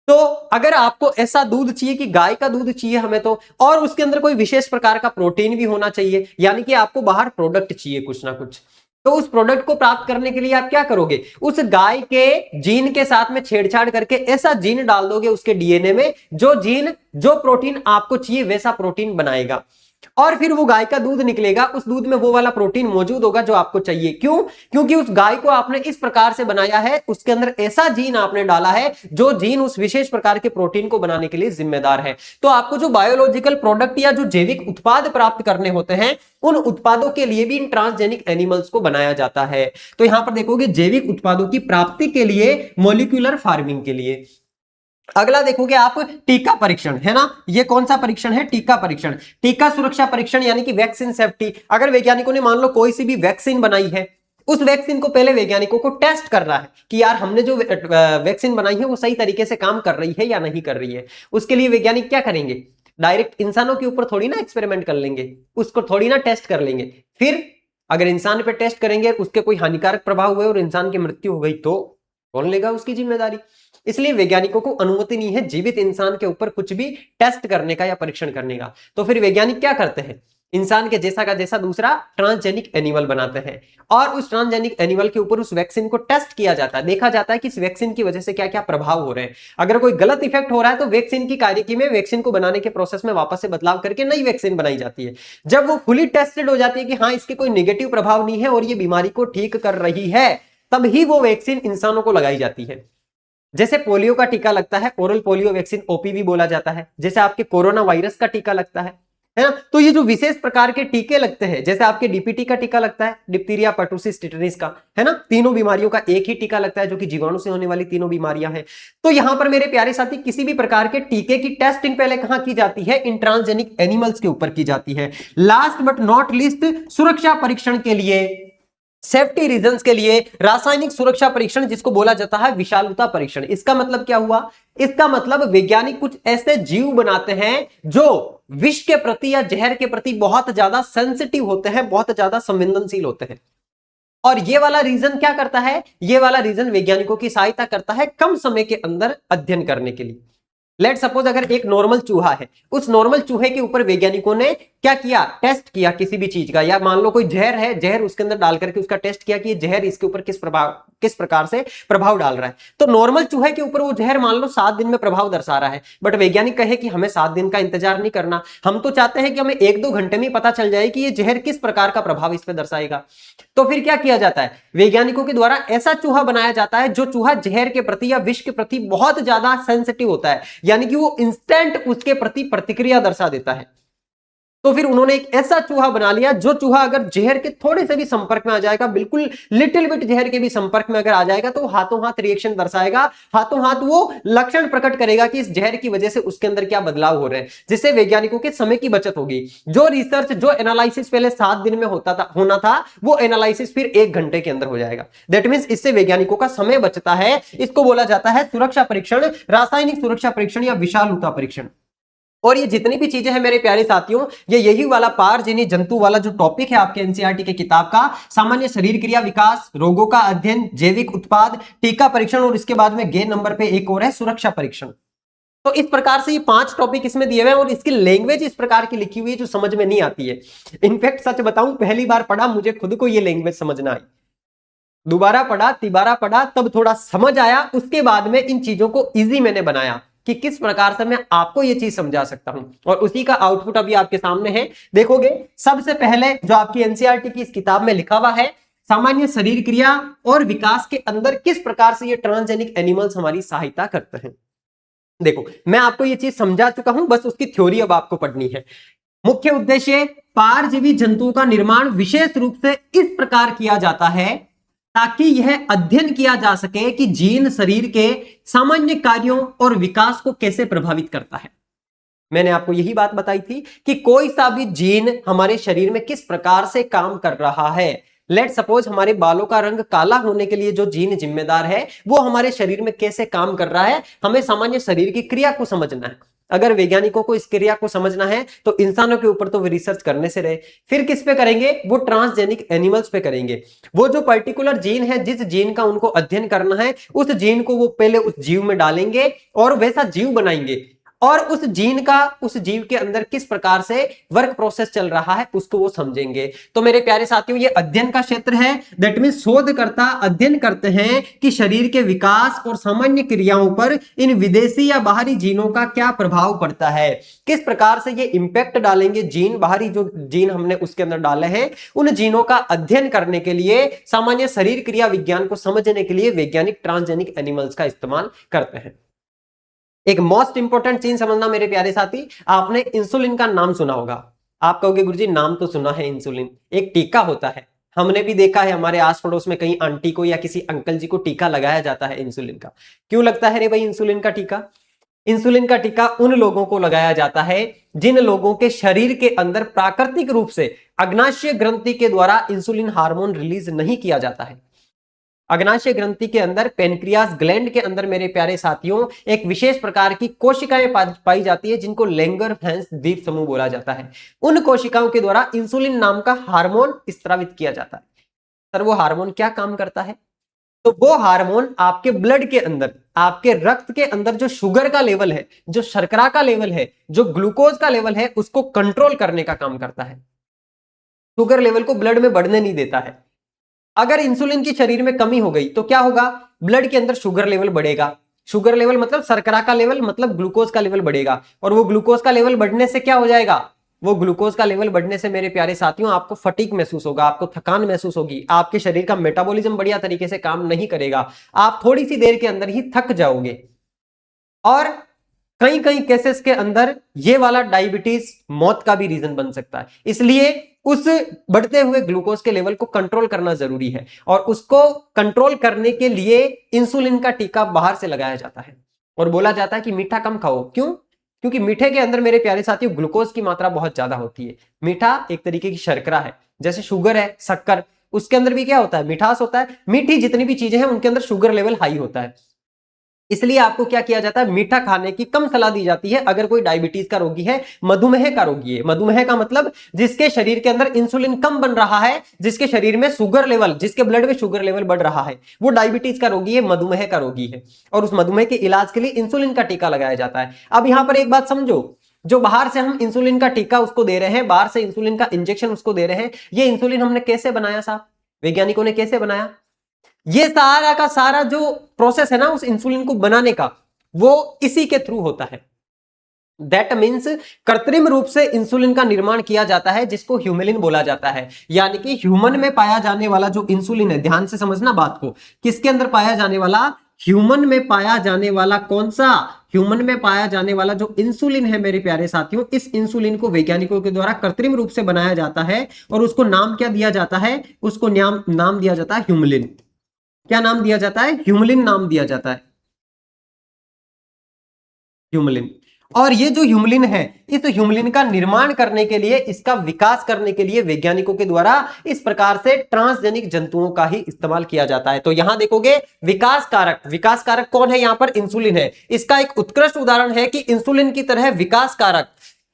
तो अगर आपको ऐसा दूध चाहिए कि गाय का दूध चाहिए हमें, तो और उसके अंदर कोई विशेष प्रकार का प्रोटीन भी होना चाहिए, यानी कि आपको बाहर प्रोडक्ट चाहिए कुछ ना कुछ, तो उस प्रोडक्ट को प्राप्त करने के लिए आप क्या करोगे, उस गाय के जीन के साथ में छेड़छाड़ करके ऐसा जीन डाल दोगे उसके डीएनए में, जो जीन जो प्रोटीन आपको चाहिए वैसा प्रोटीन बनाएगा, और फिर वो गाय का दूध निकलेगा, उस दूध में वो वाला प्रोटीन मौजूद होगा जो आपको चाहिए। क्यों? क्योंकि उस गाय को आपने इस प्रकार से बनाया है, उसके अंदर ऐसा जीन आपने डाला है जो जीन उस विशेष प्रकार के प्रोटीन को बनाने के लिए जिम्मेदार है। तो आपको जो बायोलॉजिकल प्रोडक्ट या जो जैविक उत्पाद प्राप्त करने होते हैं, उन उत्पादों के लिए भी इन ट्रांसजेनिक एनिमल्स को बनाया जाता है। तो यहां पर देखोगे जैविक उत्पादों की प्राप्ति के लिए, मॉलिक्यूलर फार्मिंग के लिए। अगला देखोगे आप टीका परीक्षण, है ना, ये कौन सा परीक्षण है, टीका परीक्षण। टीका सुरक्षा परीक्षण यानी कि वैक्सीन सेफ्टी। अगर वैज्ञानिकों ने मान लो कोई सी भी वैक्सीन बनाई है, उस वैक्सीन को पहले वैज्ञानिकों को टेस्ट करना है कि यार हमने जो वैक्सीन बनाई है वो सही तरीके से काम कर रही है या नहीं कर रही है। उसके लिए वैज्ञानिक क्या करेंगे, डायरेक्ट इंसानों के ऊपर थोड़ी ना एक्सपेरिमेंट कर लेंगे, उसको थोड़ी ना टेस्ट कर लेंगे। फिर अगर इंसान पे टेस्ट करेंगे, उसके कोई हानिकारक प्रभाव हुए और इंसान की मृत्यु हो गई, तो कौन लेगा उसकी जिम्मेदारी। इसलिए वैज्ञानिकों को अनुमति नहीं है जीवित इंसान के ऊपर कुछ भी टेस्ट करने का या परीक्षण करने का। तो फिर वैज्ञानिक क्या करते हैं, इंसान के जैसा का जैसा दूसरा ट्रांसजेनिक एनिमल बनाते हैं, और उस ट्रांसजेनिक एनिमल के ऊपर उस वैक्सीन को टेस्ट किया जाता है, देखा जाता है कि इस वैक्सीन की वजह से क्या क्या प्रभाव हो रहे हैं। अगर कोई गलत इफेक्ट हो रहा है तो वैक्सीन की कार्यकी में, वैक्सीन को बनाने के प्रोसेस में वापस से बदलाव करके नई वैक्सीन बनाई जाती है। जब वो फुली टेस्टेड हो जाती है कि हाँ इसके कोई नेगेटिव प्रभाव नहीं है और ये बीमारी को ठीक कर रही है, तब ही वो वैक्सीन इंसानों को लगाई जाती है। जैसे पोलियो का टीका लगता है, ओरल पोलियो वैक्सीन, ओपीवी बोला जाता है, जैसे आपके कोरोना वायरस का टीका लगता है ना। तो ये जो विशेष प्रकार के टीके लगते हैं, जैसे आपके डीपीटी का टीका लगता है, डिप्थीरिया, पर्टुसिस, टिटेनस का, है ना, तीनों बीमारियों का एक ही टीका लगता है जो कि जीवाणु से होने वाली तीनों बीमारियां हैं। तो यहां पर मेरे प्यारे साथी किसी भी प्रकार के टीके की टेस्टिंग पहले कहां की जाती है, इन ट्रांसजेनिक एनिमल्स के ऊपर की जाती है। लास्ट बट नॉट लीस्ट, सुरक्षा परीक्षण के लिए, सेफ्टी रीजंस के लिए रासायनिक सुरक्षा परीक्षण, जिसको बोला जाता है विषालुता परीक्षण। इसका मतलब क्या हुआ, इसका मतलब वैज्ञानिक कुछ ऐसे जीव बनाते हैं जो विष के प्रति या जहर के प्रति बहुत ज्यादा सेंसिटिव होते हैं, बहुत ज्यादा संवेदनशील होते हैं। और ये वाला रीजन क्या करता है, ये वाला रीजन वैज्ञानिकों की सहायता करता है कम समय के अंदर अध्ययन करने के लिए। लेट सपोज अगर एक नॉर्मल चूहा है, उस नॉर्मल चूहे के ऊपर वैज्ञानिकों ने क्या किया, टेस्ट किया किसी भी चीज का, या मान लो कोई जहर है, जहर उसके अंदर डाल करके उसका टेस्ट किया कि ये जहर इसके ऊपर किस प्रकार से प्रभाव डाल रहा है। तो नॉर्मल चूहे के ऊपर वो जहर मान लो 7 दिन में प्रभाव दर्शा रहा है, बट वैज्ञानिक कहे कि हमें 7 दिन का इंतजार नहीं करना, हम तो चाहते हैं कि हमें 1-2 घंटे में पता चल जाए कि ये जहर किस प्रकार का प्रभाव इस पर दर्शाएगा। तो फिर क्या किया जाता है, वैज्ञानिकों के द्वारा ऐसा चूहा बनाया जाता है जो चूहा जहर के प्रति या विष के प्रति बहुत ज्यादा सेंसिटिव होता है, यानी कि वो इंस्टेंट उसके प्रति प्रतिक्रिया दर्शा देता है। तो फिर उन्होंने एक ऐसा चूहा बना लिया जो चूहा अगर जहर के थोड़े से भी संपर्क में आ जाएगा, बिल्कुल लिटिल बिट जहर के भी संपर्क में अगर आ जाएगा, तो हाथों हाथ रिएक्शन दर्शाएगा, हाथों हाथ वो लक्षण प्रकट करेगा कि इस जहर की वजह से उसके अंदर क्या बदलाव हो रहे हैं, जिससे वैज्ञानिकों के समय की बचत होगी। जो रिसर्च, जो एनालिसिस पहले 7 दिन में होना था, वो एनालिसिस फिर 1 घंटे के अंदर हो जाएगा। दैट मींस इससे वैज्ञानिकों का समय बचता है। इसको बोला जाता है सुरक्षा परीक्षण, रासायनिक सुरक्षा परीक्षण या विषालुता परीक्षण। और ये जितनी भी चीजें हैं मेरे प्यारे साथियों, ये यही वाला पारजीवी जंतु वाला जो टॉपिक है आपके एनसीईआरटी के किताब का, सामान्य शरीर क्रिया विकास, रोगों का अध्ययन, जैविक उत्पाद, टीका परीक्षण, और इसके बाद में गे नंबर पे एक और है सुरक्षा परीक्षण। तो इस प्रकार से ये 5 टॉपिक इसमें दिए हुए हैं, और इसकी लैंग्वेज इस प्रकार की लिखी हुई है जो समझ में नहीं आती है। इनफैक्ट सच बताऊं, पहली बार पढ़ा मुझे खुद को ये लैंग्वेज समझना आई, दोबारा पढ़ा, तिबारा पढ़ा, तब थोड़ा समझ आया। उसके बाद में इन चीजों को इजी मैंने बनाया कि किस प्रकार से मैं आपको ये चीज समझा सकता हूं, और उसी का आउटपुट अभी आपके सामने है। देखोगे सबसे पहले जो आपकी एनसीईआरटी की इस किताब में लिखा हुआ है, सामान्य शरीर क्रिया और विकास के अंदर किस प्रकार से ये ट्रांसजेनिक एनिमल्स हमारी सहायता करते हैं। देखो मैं आपको ये चीज समझा चुका हूं, बस उसकी थ्योरी अब आपको पढ़नी है। मुख्य उद्देश्य, पारजीवी जंतुओं का निर्माण विशेष रूप से इस प्रकार किया जाता है ताकि यह अध्ययन किया जा सके कि जीन शरीर के सामान्य कार्यों और विकास को कैसे प्रभावित करता है। मैंने आपको यही बात बताई थी कि कोई सा भी जीन हमारे शरीर में किस प्रकार से काम कर रहा है। लेट सपोज हमारे बालों का रंग काला होने के लिए जो जीन जिम्मेदार है वो हमारे शरीर में कैसे काम कर रहा है, हमें सामान्य शरीर की क्रिया को समझना है। अगर वैज्ञानिकों को इस क्रिया को समझना है तो इंसानों के ऊपर तो वे रिसर्च करने से रहे, फिर किस पे करेंगे, वो ट्रांसजेनिक एनिमल्स पे करेंगे। वो जो पर्टिकुलर जीन है, जिस जीन का उनको अध्ययन करना है, उस जीन को वो पहले उस जीव में डालेंगे और वैसा जीव बनाएंगे और उस जीन का उस जीव के अंदर किस प्रकार से वर्क प्रोसेस चल रहा है उसको वो समझेंगे। तो मेरे प्यारे साथियों, ये अध्ययन का क्षेत्र है। दैट मींस शोधकर्ता अध्ययन करते हैं कि शरीर के विकास और सामान्य क्रियाओं पर इन विदेशी या बाहरी जीनों का क्या प्रभाव पड़ता है, किस प्रकार से ये इंपैक्ट डालेंगे जीन, बाहरी जो जीन हमने उसके अंदर डाले हैं उन जीनों का अध्ययन करने के लिए, सामान्य शरीर क्रिया विज्ञान को समझने के लिए वैज्ञानिक ट्रांसजेनिक एनिमल्स का इस्तेमाल करते हैं। एक मोस्ट इंपोर्टेंट चीज समझना मेरे प्यारे साथी, आपने इंसुलिन का नाम सुना होगा। आप कहोगे गुरुजी नाम तो सुना है, इंसुलिन एक टीका होता है, हमने भी देखा है हमारे आस पड़ोस में कहीं आंटी को या किसी अंकल जी को टीका लगाया जाता है इंसुलिन का। क्यों लगता है रे भाई इंसुलिन का टीका? इंसुलिन का टीका उन लोगों को लगाया जाता है जिन लोगों के शरीर के अंदर प्राकृतिक रूप से अग्नाशय ग्रंथि के द्वारा इंसुलिन हार्मोन रिलीज नहीं किया जाता है। अग्नाशय ग्रंथि के अंदर, पेनक्रियास ग्लैंड के अंदर मेरे प्यारे साथियों एक विशेष प्रकार की कोशिकाएं पाई जाती है जिनको लैंगरहैंस द्वीप समूह बोला जाता है। उन कोशिकाओं के द्वारा इंसुलिन नाम का हार्मोन स्रावित किया जाता है। सर वो हार्मोन क्या काम करता है? तो वो हार्मोन आपके ब्लड के अंदर, आपके रक्त के अंदर जो शुगर का लेवल है, जो शर्करा का लेवल है, जो ग्लूकोज का लेवल है, उसको कंट्रोल करने का काम करता है। शुगर लेवल को ब्लड में बढ़ने नहीं देता है। अगर इंसुलिन की शरीर में कमी हो गई तो क्या होगा? ब्लड के अंदर शुगर लेवल बढ़ेगा। शुगर लेवल मतलब शर्करा का लेवल, मतलब ग्लूकोज का लेवल बढ़ेगा। और वो ग्लूकोज का लेवल बढ़ने से क्या हो जाएगा? वो ग्लूकोज का लेवल बढ़ने से मेरे प्यारे साथियों आपको फटीग महसूस होगा, आपको थकान महसूस होगी, आपके शरीर का मेटाबॉलिज्म बढ़िया तरीके से काम नहीं करेगा, आप थोड़ी सी देर के अंदर ही थक जाओगे। और कई कई केसेस के अंदर ये वाला डायबिटीज मौत का भी रीजन बन सकता है। इसलिए उस बढ़ते हुए ग्लूकोज के लेवल को कंट्रोल करना जरूरी है और उसको कंट्रोल करने के लिए इंसुलिन का टीका बाहर से लगाया जाता है और बोला जाता है कि मीठा कम खाओ। क्यों? क्योंकि मीठे के अंदर मेरे प्यारे साथियों ग्लूकोज की मात्रा बहुत ज्यादा होती है। मीठा एक तरीके की शर्करा है, जैसे शुगर है, शक्कर, उसके अंदर भी क्या होता है? मिठास होता है। मीठी जितनी भी चीजें हैं उनके अंदर शुगर लेवल हाई होता है। इसलिए आपको क्या किया जाता है? मीठा खाने की कम सलाह दी जाती है अगर कोई डायबिटीज का रोगी है, मधुमेह का रोगी है। मधुमेह का मतलब जिसके शरीर के अंदर इंसुलिन कम बन रहा है, जिसके शरीर में शुगर लेवल, जिसके ब्लड में शुगर लेवल बढ़ रहा है, वो डायबिटीज का रोगी है, मधुमेह का रोगी है। और उस मधुमेह के इलाज के लिए इंसुलिन का टीका लगाया जाता है। अब यहां पर एक बात समझो, जो बाहर से हम इंसुलिन का टीका उसको दे रहे हैं, बाहर से इंसुलिन का इंजेक्शन उसको दे रहे हैं, ये इंसुलिन हमने कैसे बनाया साहब? वैज्ञानिकों ने कैसे बनाया? ये सारा का सारा जो प्रोसेस है ना उस इंसुलिन को बनाने का, वो इसी के थ्रू होता है। दैट मीन्स कृत्रिम रूप से इंसुलिन का निर्माण किया जाता है जिसको ह्यूमेलिन बोला जाता है। यानी कि ह्यूमन में पाया जाने वाला जो इंसुलिन है, ध्यान से समझना बात को, किसके अंदर पाया जाने वाला? ह्यूमन में पाया जाने वाला। कौन सा? ह्यूमन में पाया जाने वाला जो इंसुलिन है मेरे प्यारे साथियों, इस इंसुलिन को वैज्ञानिकों के द्वारा कृत्रिम रूप से बनाया जाता है और उसको नाम क्या दिया जाता है? उसको नाम दिया जाता है ह्यूमेलिन। क्या नाम दिया जाता है? ह्यूमेलिन नाम दिया जाता है, ह्यूमेलिन। और ये जो ह्यूमेलिन है, इस ह्यूमेलिन का निर्माण करने के लिए, इसका विकास करने के लिए वैज्ञानिकों के द्वारा इस प्रकार से ट्रांसजेनिक जंतुओं का ही इस्तेमाल किया जाता है। तो यहां देखोगे विकास कारक, विकास कारक कौन है? यहां पर इंसुलिन है। इसका एक उत्कृष्ट उदाहरण है कि इंसुलिन की तरह विकास कारक,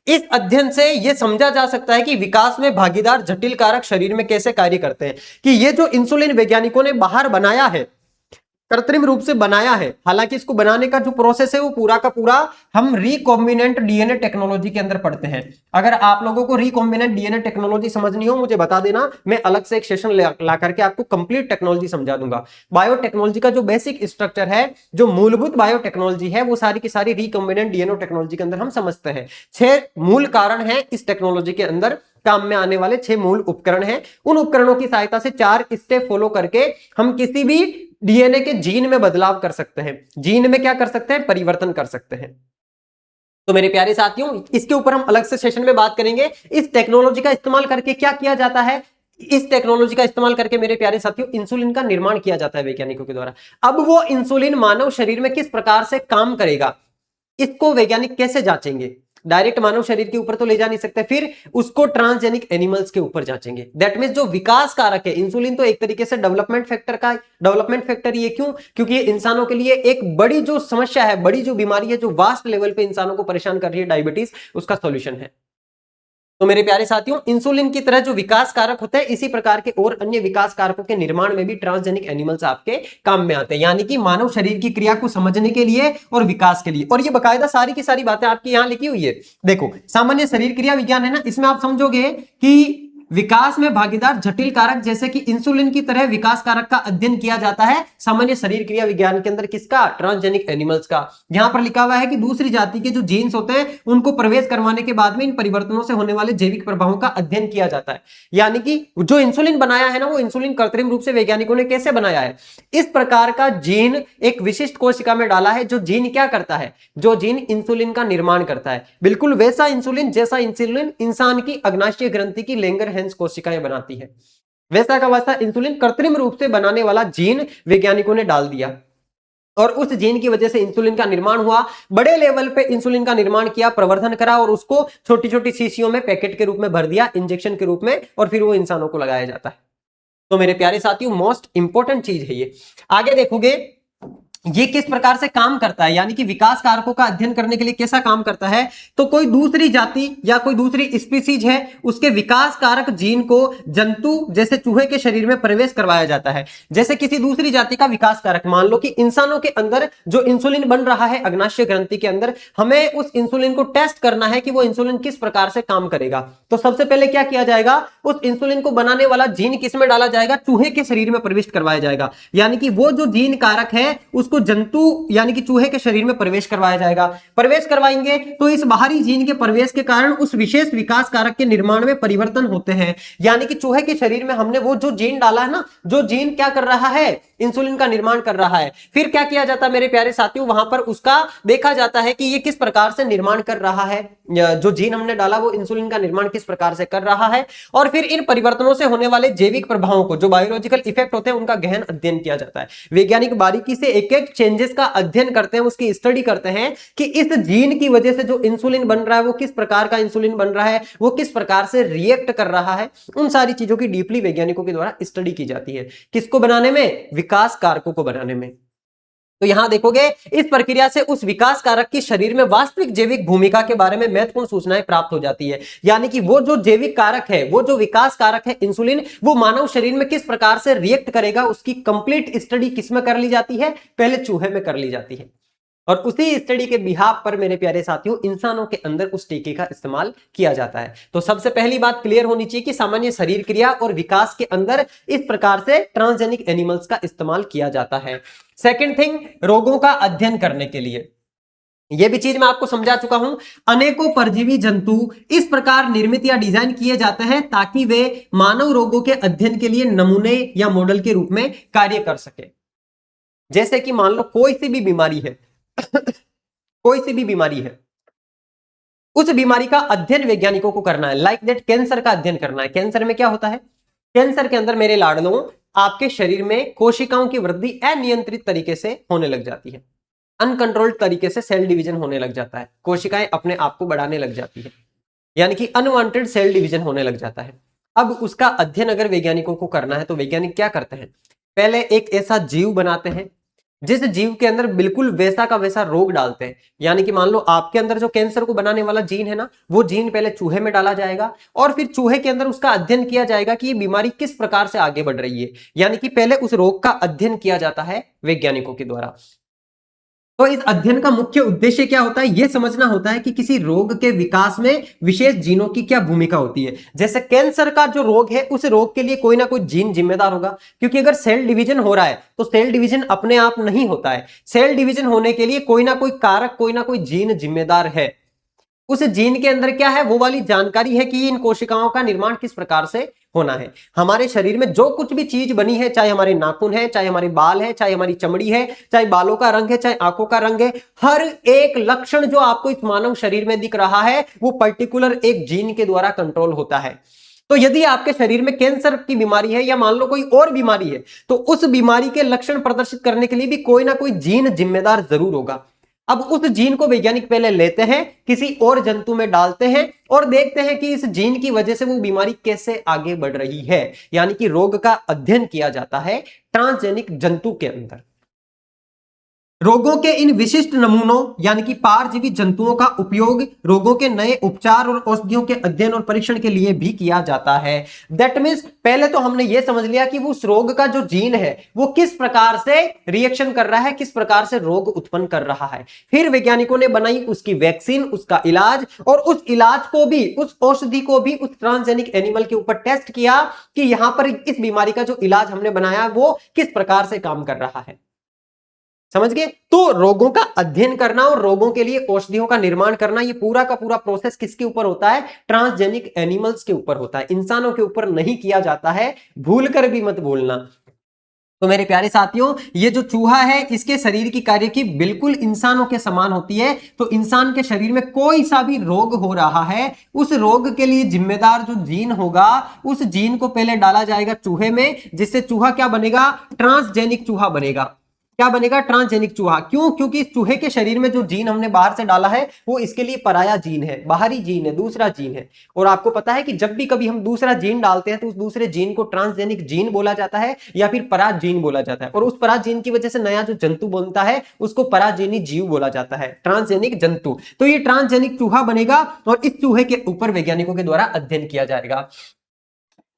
इस अध्ययन से यह समझा जा सकता है कि विकास में भागीदार जटिल कारक शरीर में कैसे कार्य करते हैं। कि ये जो इंसुलिन वैज्ञानिकों ने बाहर बनाया है, कृत्रिम रूप से बनाया है, हालांकि इसको बनाने का जो प्रोसेस है वो पूरा का पूरा हम रिकॉम्बिनेंट डीएनए टेक्नोलॉजी के अंदर पढ़ते हैं। अगर आप लोगों को रिकॉम्बिनेंट डीएनए टेक्नोलॉजी समझनी हो मुझे बता देना, मैं अलग से एक सेशन ला करके आपको कंप्लीट टेक्नोलॉजी समझा दूंगा। बायोटेक्नोलॉजी का जो बेसिक स्ट्रक्चर है, जो मूलभूत बायोटेक्नोलॉजी है, वो सारी की सारी रिकॉम्बिनेंट डीएनए टेक्नोलॉजी के अंदर हम समझते हैं। 6 मूल कारण है इस टेक्नोलॉजी के अंदर, काम में आने वाले 6 मूल उपकरण हैं। उन उपकरणों की सहायता से 4 स्टेप फॉलो करके हम किसी भी डीएनए के जीन में बदलाव कर सकते हैं। जीन में क्या कर सकते हैं? परिवर्तन कर सकते हैं। तो मेरे प्यारे साथियों, इसके ऊपर हम अलग से सेशन में बात करेंगे। इस टेक्नोलॉजी का इस्तेमाल करके क्या किया जाता है, इस टेक्नोलॉजी का इस्तेमाल करके मेरे प्यारे साथियों इंसुलिन का निर्माण किया जाता है वैज्ञानिकों के द्वारा। अब वो इंसुलिन मानव शरीर में किस प्रकार से काम करेगा, इसको वैज्ञानिक कैसे जांचेंगे। डायरेक्ट मानव शरीर के ऊपर तो ले जा नहीं सकते, फिर उसको ट्रांसजेनिक एनिमल्स के ऊपर जांचेंगे। दैट मींस जो विकास कारक है, इंसुलिन तो एक तरीके से डेवलपमेंट फैक्टर ये क्यों, क्योंकि ये इंसानों के लिए एक बड़ी जो समस्या है, बड़ी जो बीमारी है, जो वास्ट लेवल पे इंसानों को परेशान कर रही है, डायबिटीज, उसका सॉल्यूशन है। तो मेरे प्यारे साथियों, इंसुलिन की तरह जो विकास कारक होते हैं, इसी प्रकार के और अन्य विकास कारकों के निर्माण में भी ट्रांसजेनिक एनिमल्स आपके काम में आते हैं, यानी कि मानव शरीर की क्रिया को समझने के लिए और विकास के लिए। और ये बकायदा सारी की सारी बातें आपकी यहां लिखी हुई है। देखो, सामान्य शरीर क्रिया विज्ञान है ना, इसमें आप समझोगे कि विकास में भागीदार जटिल कारक जैसे कि इंसुलिन की तरह विकास कारक का अध्ययन किया जाता है सामान्य शरीर क्रिया विज्ञान के अंदर। किसका? ट्रांसजेनिक एनिमल्स का। यहां पर लिखा हुआ है कि दूसरी जाति के जो जीन्स होते हैं उनको प्रवेश करवाने के बाद में इन परिवर्तनों से होने वाले जैविक प्रभावों का अध्ययन किया जाता है। यानी कि जो इंसुलिन बनाया है ना, वो इंसुलिन कृत्रिम रूप से वैज्ञानिकों ने कैसे बनाया है, इस प्रकार का जीन एक विशिष्ट कोशिका में डाला है। जो जीन क्या करता है, जो जीन इंसुलिन का निर्माण करता है, बिल्कुल वैसा इंसुलिन जैसा इंसुलिन इंसान की अग्नाशय ग्रंथि की लेंगरहैंस कोशिकाएं बनाती है, वैसा का वैसा इंसुलिन कृत्रिम रूप से बनाने वाला जीन वैज्ञानिकों ने डाल दिया। और उस जीन की वजह से इंसुलिन का निर्माण हुआ। बड़े लेवल पे इंसुलिन का निर्माण किया, प्रवर्धन करा और उसको छोटी छोटी शीशियों में पैकेट के रूप में भर दिया, इंजेक्शन के रूप में, और फिर वो इंसानों को लगाया जाता है। तो मेरे प्यारे साथियों, मोस्ट इंपॉर्टेंट चीज है ये। आगे देखोगे ये किस प्रकार से काम करता है, यानी कि विकास कारकों का अध्ययन करने के लिए कैसा काम करता है। तो कोई दूसरी जाति या कोई दूसरी स्पीसीज है, उसके विकास कारक जीन को जंतु जैसे चूहे के शरीर में प्रवेश करवाया जाता है। जैसे किसी दूसरी जाति का विकास कारक, मान लो कि इंसानों के अंदर जो इंसुलिन बन रहा है अग्नाशय ग्रंथि के अंदर, हमें उस इंसुलिन को टेस्ट करना है कि वो इंसुलिन किस प्रकार से काम करेगा। तो सबसे पहले क्या किया जाएगा, उस इंसुलिन को बनाने वाला जीन किसमें डाला जाएगा, चूहे के शरीर में प्रविष्ट करवाया जाएगा। यानी कि वो जो जीन कारक है उसको जंतु यानी कि चूहे के शरीर में प्रवेश करवाया जाएगा। प्रवेश करवाएंगे तो इस बाहरी जीन के प्रवेश के कारण उस विशेष विकास कारक के निर्माण में परिवर्तन होते हैं। यानी कि चूहे के शरीर में हमने वो जो जीन डाला है ना, जो जीन क्या कर रहा है, इंसुलिन का निर्माण कर रहा है। फिर क्या किया जाता है मेरे प्यारे साथियों, वहां पर उसका देखा जाता है कि ये किस प्रकार से निर्माण कर रहा है, जो जीन हमने डाला वो इंसुलिन का निर्माण किस प्रकार से कर रहा है। और फिर इन परिवर्तनों से होने वाले जैविक प्रभावों को, जो बायोलॉजिकल इफेक्ट होते हैं, उनका गहन अध्ययन किया जाता है। वैज्ञानिक बारीकी से एक एक चेंजेस का अध्ययन करते हैं, उसकी स्टडी करते हैं कि इस जीन की वजह से जो इंसुलिन बन रहा है वो किस प्रकार का इंसुलिन बन रहा है, वो किस प्रकार से रिएक्ट कर रहा है। उन सारी चीजों की डीपली वैज्ञानिकों के द्वारा स्टडी की जाती है। किसको बनाने में, विकास कारकों को बनाने में। तो यहां देखोगे इस प्रक्रिया से उस विकास कारक की शरीर में वास्तविक जैविक भूमिका के बारे में महत्वपूर्ण सूचनाएं प्राप्त हो जाती है। यानी कि वो जो जैविक कारक है, वो जो विकास कारक है इंसुलिन, वो मानव शरीर में किस प्रकार से रिएक्ट करेगा, उसकी कंप्लीट स्टडी किसमें कर ली जाती है, पहले चूहे में कर ली जाती है। और उसी स्टडी के बिहाफ पर मेरे प्यारे साथियों इंसानों के अंदर उस टीके का इस्तेमाल किया जाता है। तो सबसे पहली बात क्लियर होनी चाहिए कि सामान्य शरीर क्रिया और विकास के अंदर इस प्रकार से ट्रांसजेनिक एनिमल्स का इस्तेमाल किया जाता है। सेकंड थिंग, रोगों का अध्ययन करने के लिए, यह भी चीज मैं आपको समझा चुका हूं। अनेकों परजीवी जंतु इस प्रकार निर्मित या डिजाइन किए जाते हैं ताकि वे मानव रोगों के अध्ययन के लिए नमूने या मॉडल के रूप में कार्य कर सके। जैसे कि मान लो कोई सी भी बीमारी है कोई सी भी बीमारी है, उस बीमारी का अध्ययन वैज्ञानिकों को करना है। लाइक दैट कैंसर का अध्ययन करना है। कैंसर में क्या होता है, कैंसर के अंदर मेरे लाडलों आपके शरीर में कोशिकाओं की वृद्धि अनियंत्रित तरीके से होने लग जाती है, अनकंट्रोल्ड तरीके से सेल डिवीजन होने लग जाता है, कोशिकाएं अपने आप को बढ़ाने लग जाती है, यानी कि अनवांटेड सेल डिवीजन होने लग जाता है। अब उसका अध्ययन अगर वैज्ञानिकों को करना है तो वैज्ञानिक क्या करते हैं, पहले एक ऐसा जीव बनाते हैं जिस जीव के अंदर बिल्कुल वैसा का वैसा रोग डालते हैं। यानी कि मान लो आपके अंदर जो कैंसर को बनाने वाला जीन है ना, वो जीन पहले चूहे में डाला जाएगा और फिर चूहे के अंदर उसका अध्ययन किया जाएगा कि ये बीमारी किस प्रकार से आगे बढ़ रही है। यानी कि पहले उस रोग का अध्ययन किया जाता है वैज्ञानिकों के द्वारा। तो इस अध्ययन का मुख्य उद्देश्य क्या होता है, यह समझना होता है कि किसी रोग के विकास में विशेष जीनों की क्या भूमिका होती है। जैसे कैंसर का जो रोग है, उस रोग के लिए कोई ना कोई जीन जिम्मेदार होगा, क्योंकि अगर सेल डिवीजन हो रहा है तो सेल डिवीजन अपने आप नहीं होता है। सेल डिवीजन होने के लिए कोई ना कोई कारक, कोई ना कोई जीन जिम्मेदार है। उस जीन के अंदर क्या है, वो वाली जानकारी है कि इन कोशिकाओं का निर्माण किस प्रकार से होना है। हमारे शरीर में जो कुछ भी चीज बनी है, चाहे हमारे नाखून है, चाहे हमारे बाल है, चाहे हमारी चमड़ी है, चाहे बालों का रंग है, चाहे आंखों का रंग है, हर एक लक्षण जो आपको इस मानव शरीर में दिख रहा है वो पर्टिकुलर एक जीन के द्वारा कंट्रोल होता है। तो यदि आपके शरीर में कैंसर की बीमारी है या मान लो कोई और बीमारी है, तो उस बीमारी के लक्षण प्रदर्शित करने के लिए भी कोई ना कोई जीन जिम्मेदार जरूर होगा। अब उस जीन को वैज्ञानिक पहले लेते हैं, किसी और जंतु में डालते हैं और देखते हैं कि इस जीन की वजह से वो बीमारी कैसे आगे बढ़ रही है, यानी कि रोग का अध्ययन किया जाता है ट्रांसजेनिक जंतु के अंदर। रोगों के इन विशिष्ट नमूनों यानी कि पारजीवी जंतुओं का उपयोग रोगों के नए उपचार और औषधियों के अध्ययन और परीक्षण के लिए भी किया जाता है। दैट मीन्स पहले तो हमने यह समझ लिया कि उस रोग का जो जीन है वो किस प्रकार से रिएक्शन कर रहा है, किस प्रकार से रोग उत्पन्न कर रहा है। फिर वैज्ञानिकों ने बनाई उसकी वैक्सीन, उसका इलाज, और उस इलाज को भी, उस औषधि को भी उस ट्रांसजेनिक एनिमल के ऊपर टेस्ट किया कि यहां पर इस बीमारी का जो इलाज हमने बनाया वो किस प्रकार से काम कर रहा है। समझ गए? तो रोगों का अध्ययन करना और रोगों के लिए औषधियों का निर्माण करना, ये पूरा का पूरा प्रोसेस किसके ऊपर होता है? ट्रांसजेनिक एनिमल्स के ऊपर होता है, इंसानों के ऊपर नहीं किया जाता है, भूलकर भी मत भूलना। तो मेरे प्यारे साथियों, ये जो चूहा है इसके शरीर की कार्य की बिल्कुल इंसानों के समान होती है। तो इंसान के शरीर में कोई सा भी रोग हो रहा है, उस रोग के लिए जिम्मेदार जो जीन होगा, उस जीन को पहले डाला जाएगा चूहे में, जिससे चूहा क्या बनेगा? ट्रांसजेनिक चूहा बनेगा। क्या बनेगा? ट्रांसजेनिक चूहा। क्यों? क्योंकि इस चूहे के शरीर में जो जीन हमने बाहर से डाला है वो इसके लिए पराया जीन है, बाहरी जीन है, दूसरा जीन है। और आपको पता है कि जब भी कभी हम दूसरा जीन डालते हैं तो उस दूसरे जीन को ट्रांसजेनिक जीन बोला जाता है या फिर पराग जीन बोला जाता है, और उस पराग जीन की वजह से नया जो जंतु बनता है उसको परागजेनी जीव बोला जाता है, ट्रांसजेनिक जंतु। तो ये ट्रांसजेनिक चूहा बनेगा और इस चूहे के ऊपर वैज्ञानिकों के द्वारा अध्ययन किया जाएगा।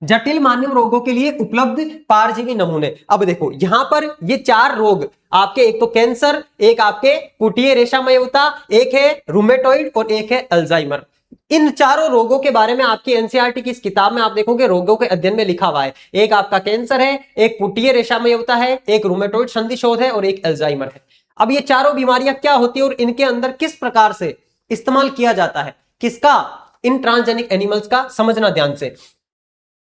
जटिल मानव रोगों के लिए उपलब्ध पारजीवी नमूने। अब देखो यहां पर ये 4 रोग आपके, एक तो कैंसर, एक आपके पुटीय रेशमयता, एक है रूमेटॉइड और एक है अल्जाइमर। इन चारों रोगों के बारे में आपकी एनसीईआरटी की इस किताब में आप देखोगे रोगों के अध्ययन में लिखा हुआ है। एक आपका कैंसर है, एक पुटीय रेशमयता है, एक रूमेटॉइड संधिशोथ है और एक अल्जाइमर है। अब ये चारों बीमारियां क्या होती है और इनके अंदर किस प्रकार से इस्तेमाल किया जाता है, किसका? इन ट्रांसजेनिक एनिमल्स का। समझना ध्यान से।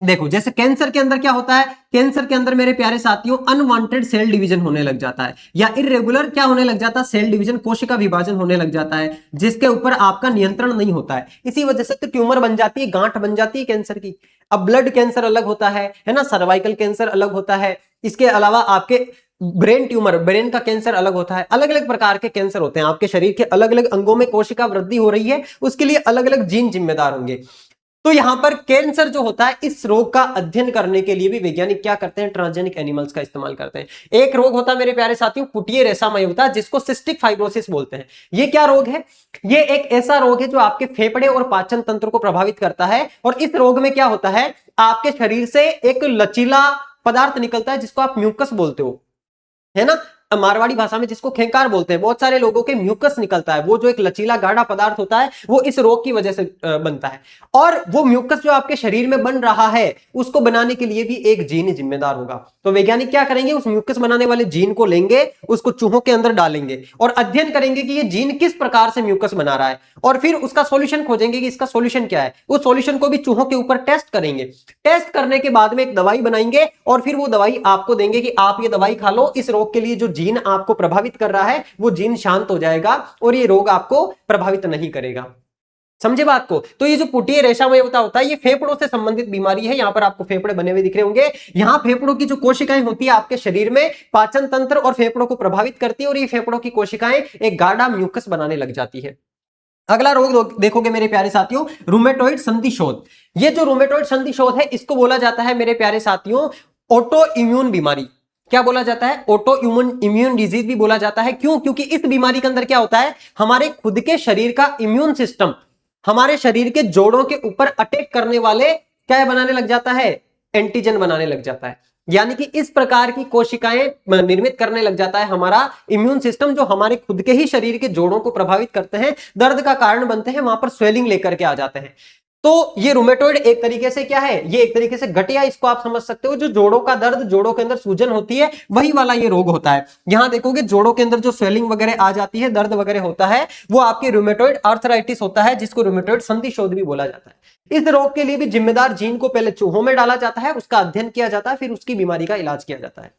देखो जैसे कैंसर के अंदर क्या होता है? कैंसर के अंदर मेरे प्यारे साथियों अनवांटेड सेल डिवीजन होने लग जाता है, या इरेगुलर क्या होने लग जाता है? सेल डिवीजन, कोशिका विभाजन होने लग जाता है, जिसके ऊपर आपका नियंत्रण नहीं होता है। इसी वजह से तो ट्यूमर बन जाती है, गांठ बन जाती है कैंसर की। अब ब्लड कैंसर अलग होता है ना, सर्वाइकल कैंसर अलग होता है, इसके अलावा आपके ब्रेन ट्यूमर, ब्रेन का कैंसर अलग होता है। अलग अलग प्रकार के कैंसर होते हैं। आपके शरीर के अलग अलग अंगों में कोशिका वृद्धि हो रही है, उसके लिए अलग अलग जीन जिम्मेदार होंगे। तो यहां पर कैंसर जो होता है, इस रोग का अध्ययन करने के लिए भी वैज्ञानिक क्या करते हैं? ट्रांसजेनिक एनिमल्स का इस्तेमाल करते हैं। एक रोग होता है मेरे प्यारे साथियों पुटीय रेशमयता, जिसको सिस्टिक फाइब्रोसिस बोलते हैं। ये क्या रोग है? ये एक ऐसा रोग है जो आपके फेफड़े और पाचन तंत्र को प्रभावित करता है। और इस रोग में क्या होता है? आपके शरीर से एक लचीला पदार्थ निकलता है जिसको आप म्यूकस बोलते हो, है ना, मारवाड़ी भाषा में जिसको खेंकार बोलते हैं। बहुत सारे लोगों के म्यूकस निकलता है, वो जो एक लचीला गाढ़ा पदार्थ होता है वो इस रोग की वजह से बनता है। और वो म्यूकस जो आपके शरीर में बन रहा है उसको बनाने के लिए भी एक जीन जिम्मेदार होगा। तो वैज्ञानिक क्या करेंगे? उस म्यूकस बनाने वाले जीन को लेंगे, उसको चूहों के अंदर डालेंगे और अध्ययन करेंगे कि ये जीन किस प्रकार से म्यूकस बना रहा है, और फिर उसका सॉल्यूशन खोजेंगे कि इसका सॉल्यूशन क्या है। उस सॉल्यूशन को भी चूहों के ऊपर टेस्ट करेंगे। टेस्ट करने के बाद में एक दवाई बनाएंगे और फिर वो दवाई आपको देंगे कि आप ये दवाई खा लो, इस रोग के लिए जो जीन आपको प्रभावित कर रहा है वो जीन शांत हो जाएगा और ये रोग आपको प्रभावित नहीं करेगा। समझे बात को? तो ये जो पुटीय रेशमयता होता है ये फेफड़ों से संबंधित बीमारी है। यहां पर आपको फेफड़े बने हुए दिख रहे होंगे। यहां फेफड़ों की जो कोशिकाएं होती है आपके शरीर में, पाचन तंत्र और फेफड़ों को प्रभावित करती है और ये फेफड़ों की कोशिकाएं एक गाढ़ा म्यूकस बनाने लग जाती है। अगला रोग देखोगे मेरे प्यारे साथियों, रूमेटॉइड संधिशोथ। ये जो रूमेटॉइड संधिशोथ है इसको बोला जाता है मेरे प्यारे साथियों ऑटो इम्यून बीमारी। क्या बोला जाता है? ऑटो इम्यून डिजीज भी बोला जाता है। क्यों? क्योंकि इस बीमारी के अंदर क्या होता है? हमारे खुद के शरीर का इम्यून सिस्टम हमारे शरीर के जोड़ों के ऊपर अटैक करने वाले क्या बनाने लग जाता है? एंटीजन बनाने लग जाता है। यानी कि इस प्रकार की कोशिकाएं निर्मित करने लग जाता है हमारा इम्यून सिस्टम, जो हमारे खुद के ही शरीर के जोड़ों को प्रभावित करते हैं, दर्द का कारण बनते हैं, वहां पर स्वेलिंग लेकर के आ जाते हैं। तो ये रूमेटॉइड एक तरीके से क्या है, ये एक तरीके से गठिया इसको आप समझ सकते हो, जो जोड़ों का दर्द, जोड़ों के अंदर सूजन होती है, वही वाला ये रोग होता है। यहां देखोगे जोड़ों के अंदर जो स्वेलिंग वगैरह आ जाती है, दर्द वगैरह होता है, वो आपके रूमेटॉइड आर्थराइटिस होता है, जिसको रूमेटॉइड संधिशोथ भी बोला जाता है। इस रोग के लिए भी जिम्मेदार जीन को पहले चूहों में डाला जाता है, उसका अध्ययन किया जाता है, फिर उसकी बीमारी का इलाज किया जाता है।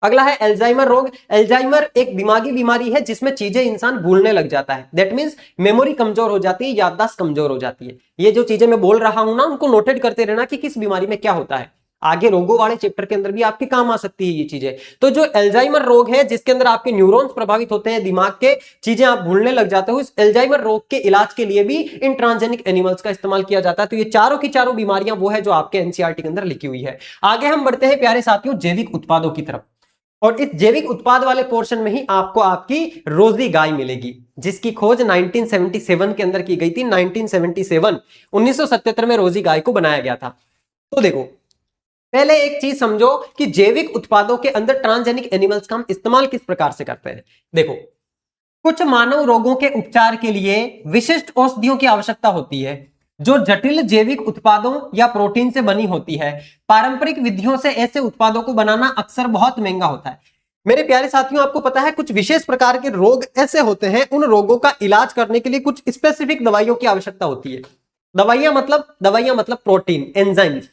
अगला है अल्जाइमर रोग। अल्जाइमर एक दिमागी बीमारी है जिसमें चीजें इंसान भूलने लग जाता है। दैट मींस मेमोरी कमजोर हो जाती है, याददाश्त कमजोर हो जाती है। ये जो चीजें मैं बोल रहा हूं ना, उनको नोटेड करते रहना कि किस बीमारी में क्या होता है, आगे रोगों वाले चैप्टर के अंदर भी आपके काम आ सकती है ये चीजें। तो जो अल्जाइमर रोग है, जिसके अंदर आपके न्यूरॉन्स प्रभावित होते हैं, दिमाग के चीजें आप भूलने लग जाते हो, इस अल्जाइमर रोग के इलाज के लिए भी इन ट्रांसजेनिक एनिमल्स का इस्तेमाल किया जाता है। तो ये चारों की चारों बीमारियां वो है जो आपके एनसीईआरटी के अंदर लिखी हुई है। आगे हम बढ़ते हैं प्यारे साथियों जैविक उत्पादों की तरफ, और इस जैविक उत्पाद वाले पोर्शन में ही आपको आपकी रोजी गाय मिलेगी, जिसकी खोज 1977 के अंदर की गई थी। 1977 में रोजी गाय को बनाया गया था। तो देखो, पहले एक चीज समझो कि जैविक उत्पादों के अंदर ट्रांसजेनिक एनिमल्स का हम इस्तेमाल किस प्रकार से करते हैं। देखो, कुछ मानव रोगों के उपचार के लिए विशिष्ट औषधियों की आवश्यकता होती है, जो जटिल जैविक उत्पादों या प्रोटीन से बनी होती है। पारंपरिक विधियों से ऐसे उत्पादों को बनाना अक्सर बहुत महंगा होता है। मेरे प्यारे साथियों, आपको पता है कुछ विशेष प्रकार के रोग ऐसे होते हैं, उन रोगों का इलाज करने के लिए कुछ स्पेसिफिक दवाइयों की आवश्यकता होती है। दवाइयां मतलब प्रोटीन, एंजाइम्स।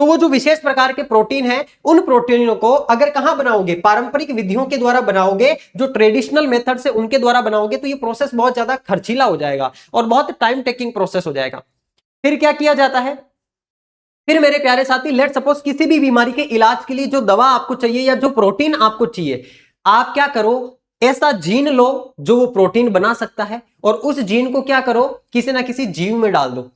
तो वो जो विशेष प्रकार के प्रोटीन है, उन प्रोटीनों को अगर कहां बनाओगे, पारंपरिक विधियों के द्वारा बनाओगे, जो ट्रेडिशनल मेथड से उनके द्वारा बनाओगे, तो ये प्रोसेस बहुत ज्यादा खर्चीला हो जाएगा और बहुत टाइम टेकिंग प्रोसेस हो जाएगा। फिर क्या किया जाता है, फिर मेरे प्यारे साथी, लेट सपोज किसी भी बीमारी के इलाज के लिए जो दवा आपको चाहिए या जो प्रोटीन आपको चाहिए, आप क्या करो, ऐसा जीन लो जो वो प्रोटीन बना सकता है, और उस जीन को क्या करो, किसी ना किसी जीव में डाल दो,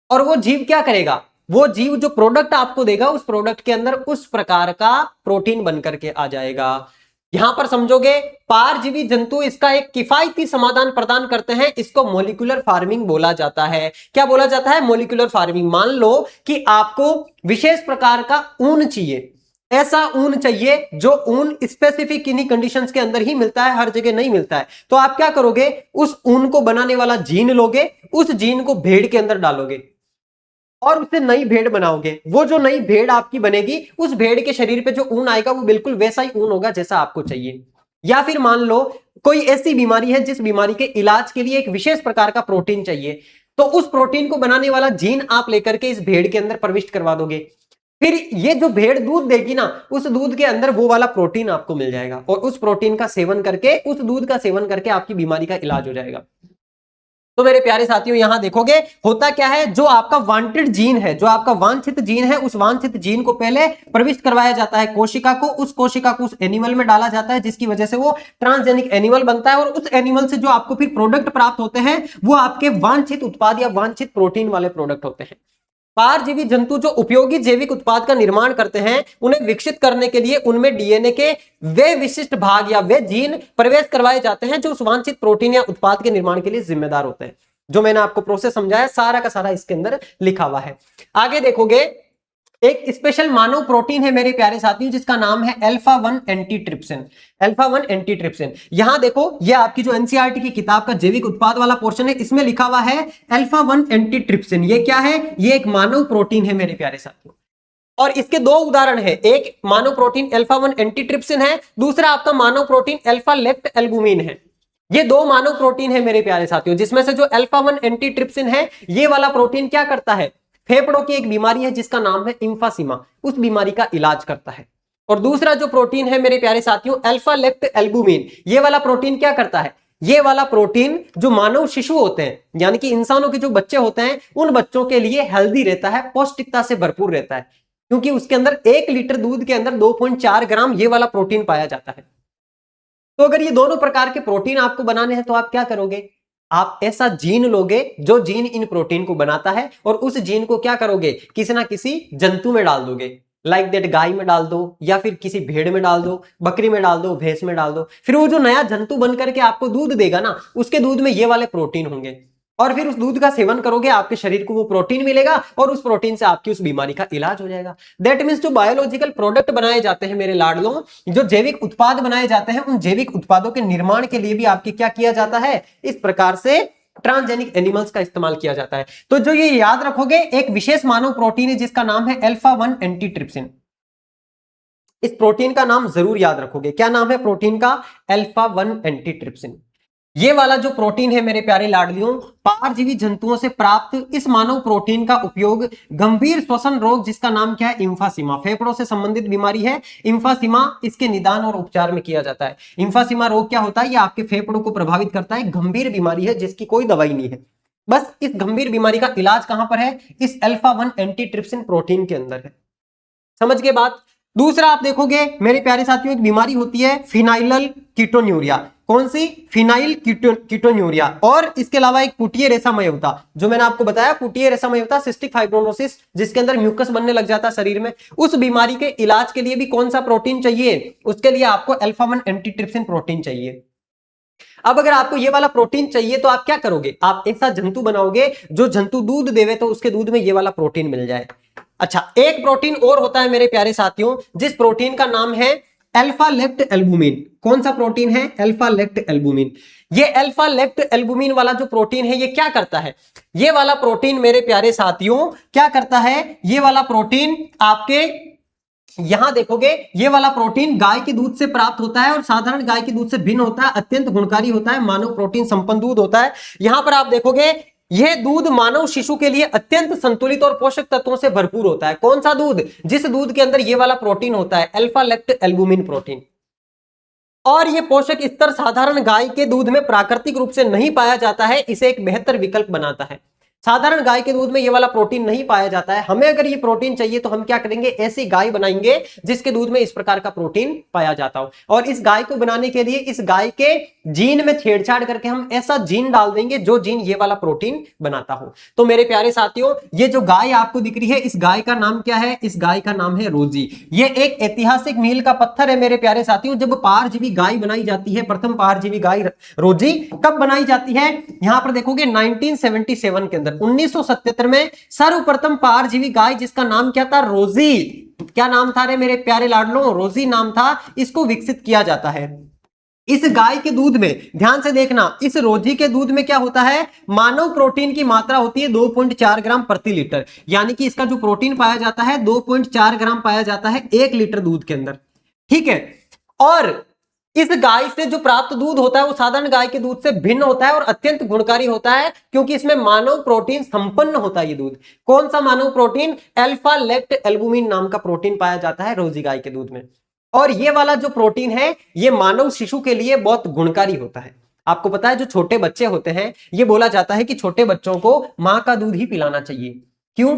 और वो जीव क्या करेगा, वो जीव जो प्रोडक्ट आपको देगा, उस प्रोडक्ट के अंदर उस प्रकार का प्रोटीन बन करके आ जाएगा। यहां पर समझोगे, पारजीवी जंतु इसका एक किफायती समाधान प्रदान करते हैं, इसको मॉलिक्यूलर फार्मिंग बोला जाता है। क्या बोला जाता है, मॉलिक्यूलर फार्मिंग। मान लो कि आपको विशेष प्रकार का ऊन चाहिए, ऐसा ऊन चाहिए जो ऊन स्पेसिफिक किन्हीं कंडीशंस के अंदर ही मिलता है, हर जगह नहीं मिलता है। तो आप क्या करोगे, उस ऊन को बनाने वाला जीन लोगे, उस जीन को भेड़ के अंदर डालोगे और उससे नई भेड़ बनाओगे। वो जो नई भेड़ आपकी बनेगी, उस भेड़ के शरीर पे जो ऊन आएगा वो बिल्कुल वैसा ही ऊन होगा जैसा आपको चाहिए। या फिर मान लो कोई ऐसी बीमारी है जिस बीमारी के इलाज के लिए एक विशेष प्रकार का प्रोटीन चाहिए, तो उस प्रोटीन को बनाने वाला जीन आप लेकर के इस भेड़ के अंदर प्रविष्ट करवा दोगे। फिर ये जो भेड़ दूध देगी ना, उस दूध के अंदर वो वाला प्रोटीन आपको मिल जाएगा, और उस प्रोटीन का सेवन करके, उस दूध का सेवन करके आपकी बीमारी का इलाज हो जाएगा। तो मेरे प्यारे साथियों, यहां देखोगे होता क्या है, जो आपका वांटेड जीन है, जो आपका वांछित जीन है, उस वांछित जीन को पहले प्रविष्ट करवाया जाता है कोशिका को, उस कोशिका को उस एनिमल में डाला जाता है, जिसकी वजह से वो ट्रांसजेनिक एनिमल बनता है, और उस एनिमल से जो आपको फिर प्रोडक्ट प्राप्त होते हैं, वो आपके वांछित उत्पाद या वांछित प्रोटीन वाले प्रोडक्ट होते हैं। पारजीवी जंतु जो उपयोगी जैविक उत्पाद का निर्माण करते हैं, उन्हें विकसित करने के लिए उनमें डीएनए के वे विशिष्ट भाग या वे जीन प्रवेश करवाए जाते हैं, जो उस वांछित प्रोटीन या उत्पाद के निर्माण के लिए जिम्मेदार होते हैं। जो मैंने आपको प्रोसेस समझाया, सारा का सारा इसके अंदर लिखा हुआ है। आगे देखोगे, एक स्पेशल मानव प्रोटीन है मेरे प्यारे साथियों, जिसका नाम है अल्फा 1 एंटीट्रिप्सिन। अल्फा 1 एंटीट्रिप्सिन, यहां देखो, ये आपकी जो एनसीईआरटी की किताब का जैविक उत्पाद वाला पोर्शन है, इसमें लिखा हुआ है अल्फा 1 एंटीट्रिप्सिन। ये क्या है, ये एक मानव प्रोटीन है मेरे प्यारे साथियों, और इसके दो उदाहरण है। एक मानव प्रोटीन अल्फा 1 एंटीट्रिप्सिन है, दूसरा आपका मानव प्रोटीन अल्फा लेक्ट एल्बुमिन है। ये दो मानव प्रोटीन है मेरे प्यारे साथियों, जिसमें से जो अल्फा 1 एंटीट्रिप्सिन है, ये वाला प्रोटीन क्या करता है, फेफड़ों की एक बीमारी है जिसका नाम है इंफासीमा, उस बीमारी का इलाज करता है। और दूसरा जो प्रोटीन है मेरे प्यारे साथियों, अल्फा लेक्ट एल्बुमिन, ये वाला प्रोटीन क्या करता है, ये वाला प्रोटीन जो मानव शिशु होते हैं, यानी कि इंसानों के जो बच्चे होते हैं, उन बच्चों के लिए हेल्दी रहता है, पौष्टिकता से भरपूर रहता है, क्योंकि उसके अंदर 1 लीटर दूध के अंदर 2.4 ग्राम ये वाला प्रोटीन पाया जाता है। तो अगर ये दोनों प्रकार के प्रोटीन आपको बनाने हैं, तो आप क्या करोगे, आप ऐसा जीन लोगे जो जीन इन प्रोटीन को बनाता है, और उस जीन को क्या करोगे, किसी ना किसी जंतु में डाल दोगे। लाइक दैट, गाय में डाल दो, या फिर किसी भेड़ में डाल दो, बकरी में डाल दो, भैंस में डाल दो। फिर वो जो नया जंतु बन करके आपको दूध देगा ना, उसके दूध में ये वाले प्रोटीन होंगे, और फिर उस दूध का सेवन करोगे, आपके शरीर को वो प्रोटीन मिलेगा, और उस प्रोटीन से आपकी उस बीमारी का इलाज हो जाएगा। दैट मीन्स जो बायोलॉजिकल प्रोडक्ट बनाए जाते हैं मेरे लाडलों, जो जैविक उत्पाद बनाए जाते हैं, उन जैविक उत्पादों के निर्माण के लिए भी आपके क्या किया जाता है, इस प्रकार से ट्रांसजेनिक एनिमल्स का इस्तेमाल किया जाता है। तो जो ये याद रखोगे, एक विशेष मानव प्रोटीन है जिसका नाम है अल्फा 1 एंटीट्रिप्सिन। इस प्रोटीन का नाम जरूर याद रखोगे। क्या नाम है प्रोटीन का? Alpha 1 antitrypsin. ये वाला जो प्रोटीन है मेरे प्यारे लाडलियों, पारजीवी जंतुओं से प्राप्त इस मानव प्रोटीन का उपयोग गंभीर श्वसन रोग, जिसका नाम क्या है? इम्फासीमा, फेफड़ों से संबंधित बीमारी है इम्फासीमा, इसके निदान और उपचार में किया जाता है। इम्फासीमा रोग क्या होता है? ये आपके फेफड़ों को प्रभावित करता है, गंभीर बीमारी है जिसकी कोई दवाई नहीं है। बस इस गंभीर बीमारी का इलाज कहां पर है? इस अल्फा 1 एंटीट्रिप्सिन प्रोटीन के अंदर है। समझ के बात? दूसरा आप देखोगे मेरे प्यारे साथियों, एक बीमारी होती है फिनाइल कीटोन्यूरिया। कौन सी? Phenyl ketonuria. और इसके अलावा एक पुटीय रेशमयता, जो मैंने आपको बताया, पुटीय रेशमयता, सिस्टिक फाइब्रोसिस, जिसके अंदर म्यूकस बनने लग जाता है शरीर में। उस बीमारी के इलाज के लिए भी कौन सा प्रोटीन चाहिए? उसके लिए आपको अल्फा 1 एंटीट्रिप्सिन प्रोटीन चाहिए। अब अगर आपको ये वाला प्रोटीन चाहिए तो आप क्या करोगे? आप ऐसा जंतु बनाओगे जो जंतु दूध देवे तो उसके दूध में ये वाला प्रोटीन मिल जाए। अच्छा, एक प्रोटीन और होता है मेरे प्यारे साथियों, जिस प्रोटीन का नाम है अल्फा लेक्ट एल्बुमिन। कौन सा प्रोटीन है? Alpha lactalbumin. ये अल्फा लेक्ट एल्बुमिन वाला जो प्रोटीन है, ये क्या करता है? ये वाला प्रोटीन मेरे प्यारे साथियों क्या करता है? ये वाला प्रोटीन आपके यहां देखोगे, ये वाला प्रोटीन गाय के दूध से प्राप्त होता है और साधारण गाय के दूध से भिन्न होता है, अत्यंत गुणकारी होता है, मानव प्रोटीन संपन्न दूध होता है। यहां पर आप देखोगे यह दूध मानव शिशु के लिए अत्यंत संतुलित और पोषक तत्वों से भरपूर होता है। कौन सा दूध? जिस दूध के अंदर यह वाला प्रोटीन होता है, अल्फा लेक्ट एल्बुमिन प्रोटीन। और यह पोषक स्तर साधारण गाय के दूध में प्राकृतिक रूप से नहीं पाया जाता है, इसे एक बेहतर विकल्प बनाता है। साधारण गाय के दूध में ये वाला प्रोटीन नहीं पाया जाता है। हमें अगर ये प्रोटीन चाहिए तो हम क्या करेंगे? ऐसी गाय बनाएंगे जिसके दूध में इस प्रकार का प्रोटीन पाया जाता हो। और इस गाय को बनाने के लिए इस गाय के जीन में छेड़छाड़ करके हम ऐसा जीन डाल देंगे जो जीन ये वाला प्रोटीन बनाता हो। तो मेरे प्यारे साथियों, ये जो गाय आपको दिख रही है, इस गाय का नाम क्या है? इस गाय का नाम है रोजी। ये एक ऐतिहासिक मील का पत्थर है मेरे प्यारे साथियों, जब पारजीवी गाय बनाई जाती है। प्रथम पारजीवी गाय रोजी कब बनाई जाती है? यहां पर देखोगे 1977 के अंदर, 1977 में सर्वप्रथम पारजीवी गाय, जिसका नाम क्या था? रोजी। क्या नाम था रे मेरे प्यारे लाडलो? रोजी नाम था। इसको विकसित किया जाता है। इस गाय के दूध में ध्यान से देखना, इस रोजी के दूध में क्या होता है? मानव प्रोटीन की मात्रा होती है 2.4 ग्राम प्रति लीटर। यानी कि इसका जो प्रोटीन पाया जाता है 2.4 ग्राम पाया जाता है 1 लीटर दूध के अंदर। ठीक है। और इस गाय से जो प्राप्त दूध होता है वो साधारण गाय के दूध से भिन्न होता है और अत्यंत गुणकारी होता है, क्योंकि इसमें मानव प्रोटीन संपन्न होता है। ये दूध कौन सा मानव प्रोटीन? अल्फा लेक्ट एल्बुमिन नाम का प्रोटीन पाया जाता है रोजी गाय के दूध में। और ये वाला जो प्रोटीन है ये मानव शिशु के लिए बहुत गुणकारी होता है। आपको पता है जो छोटे बच्चे होते हैं, ये बोला जाता है कि छोटे बच्चों को मां का दूध ही पिलाना चाहिए। क्यों?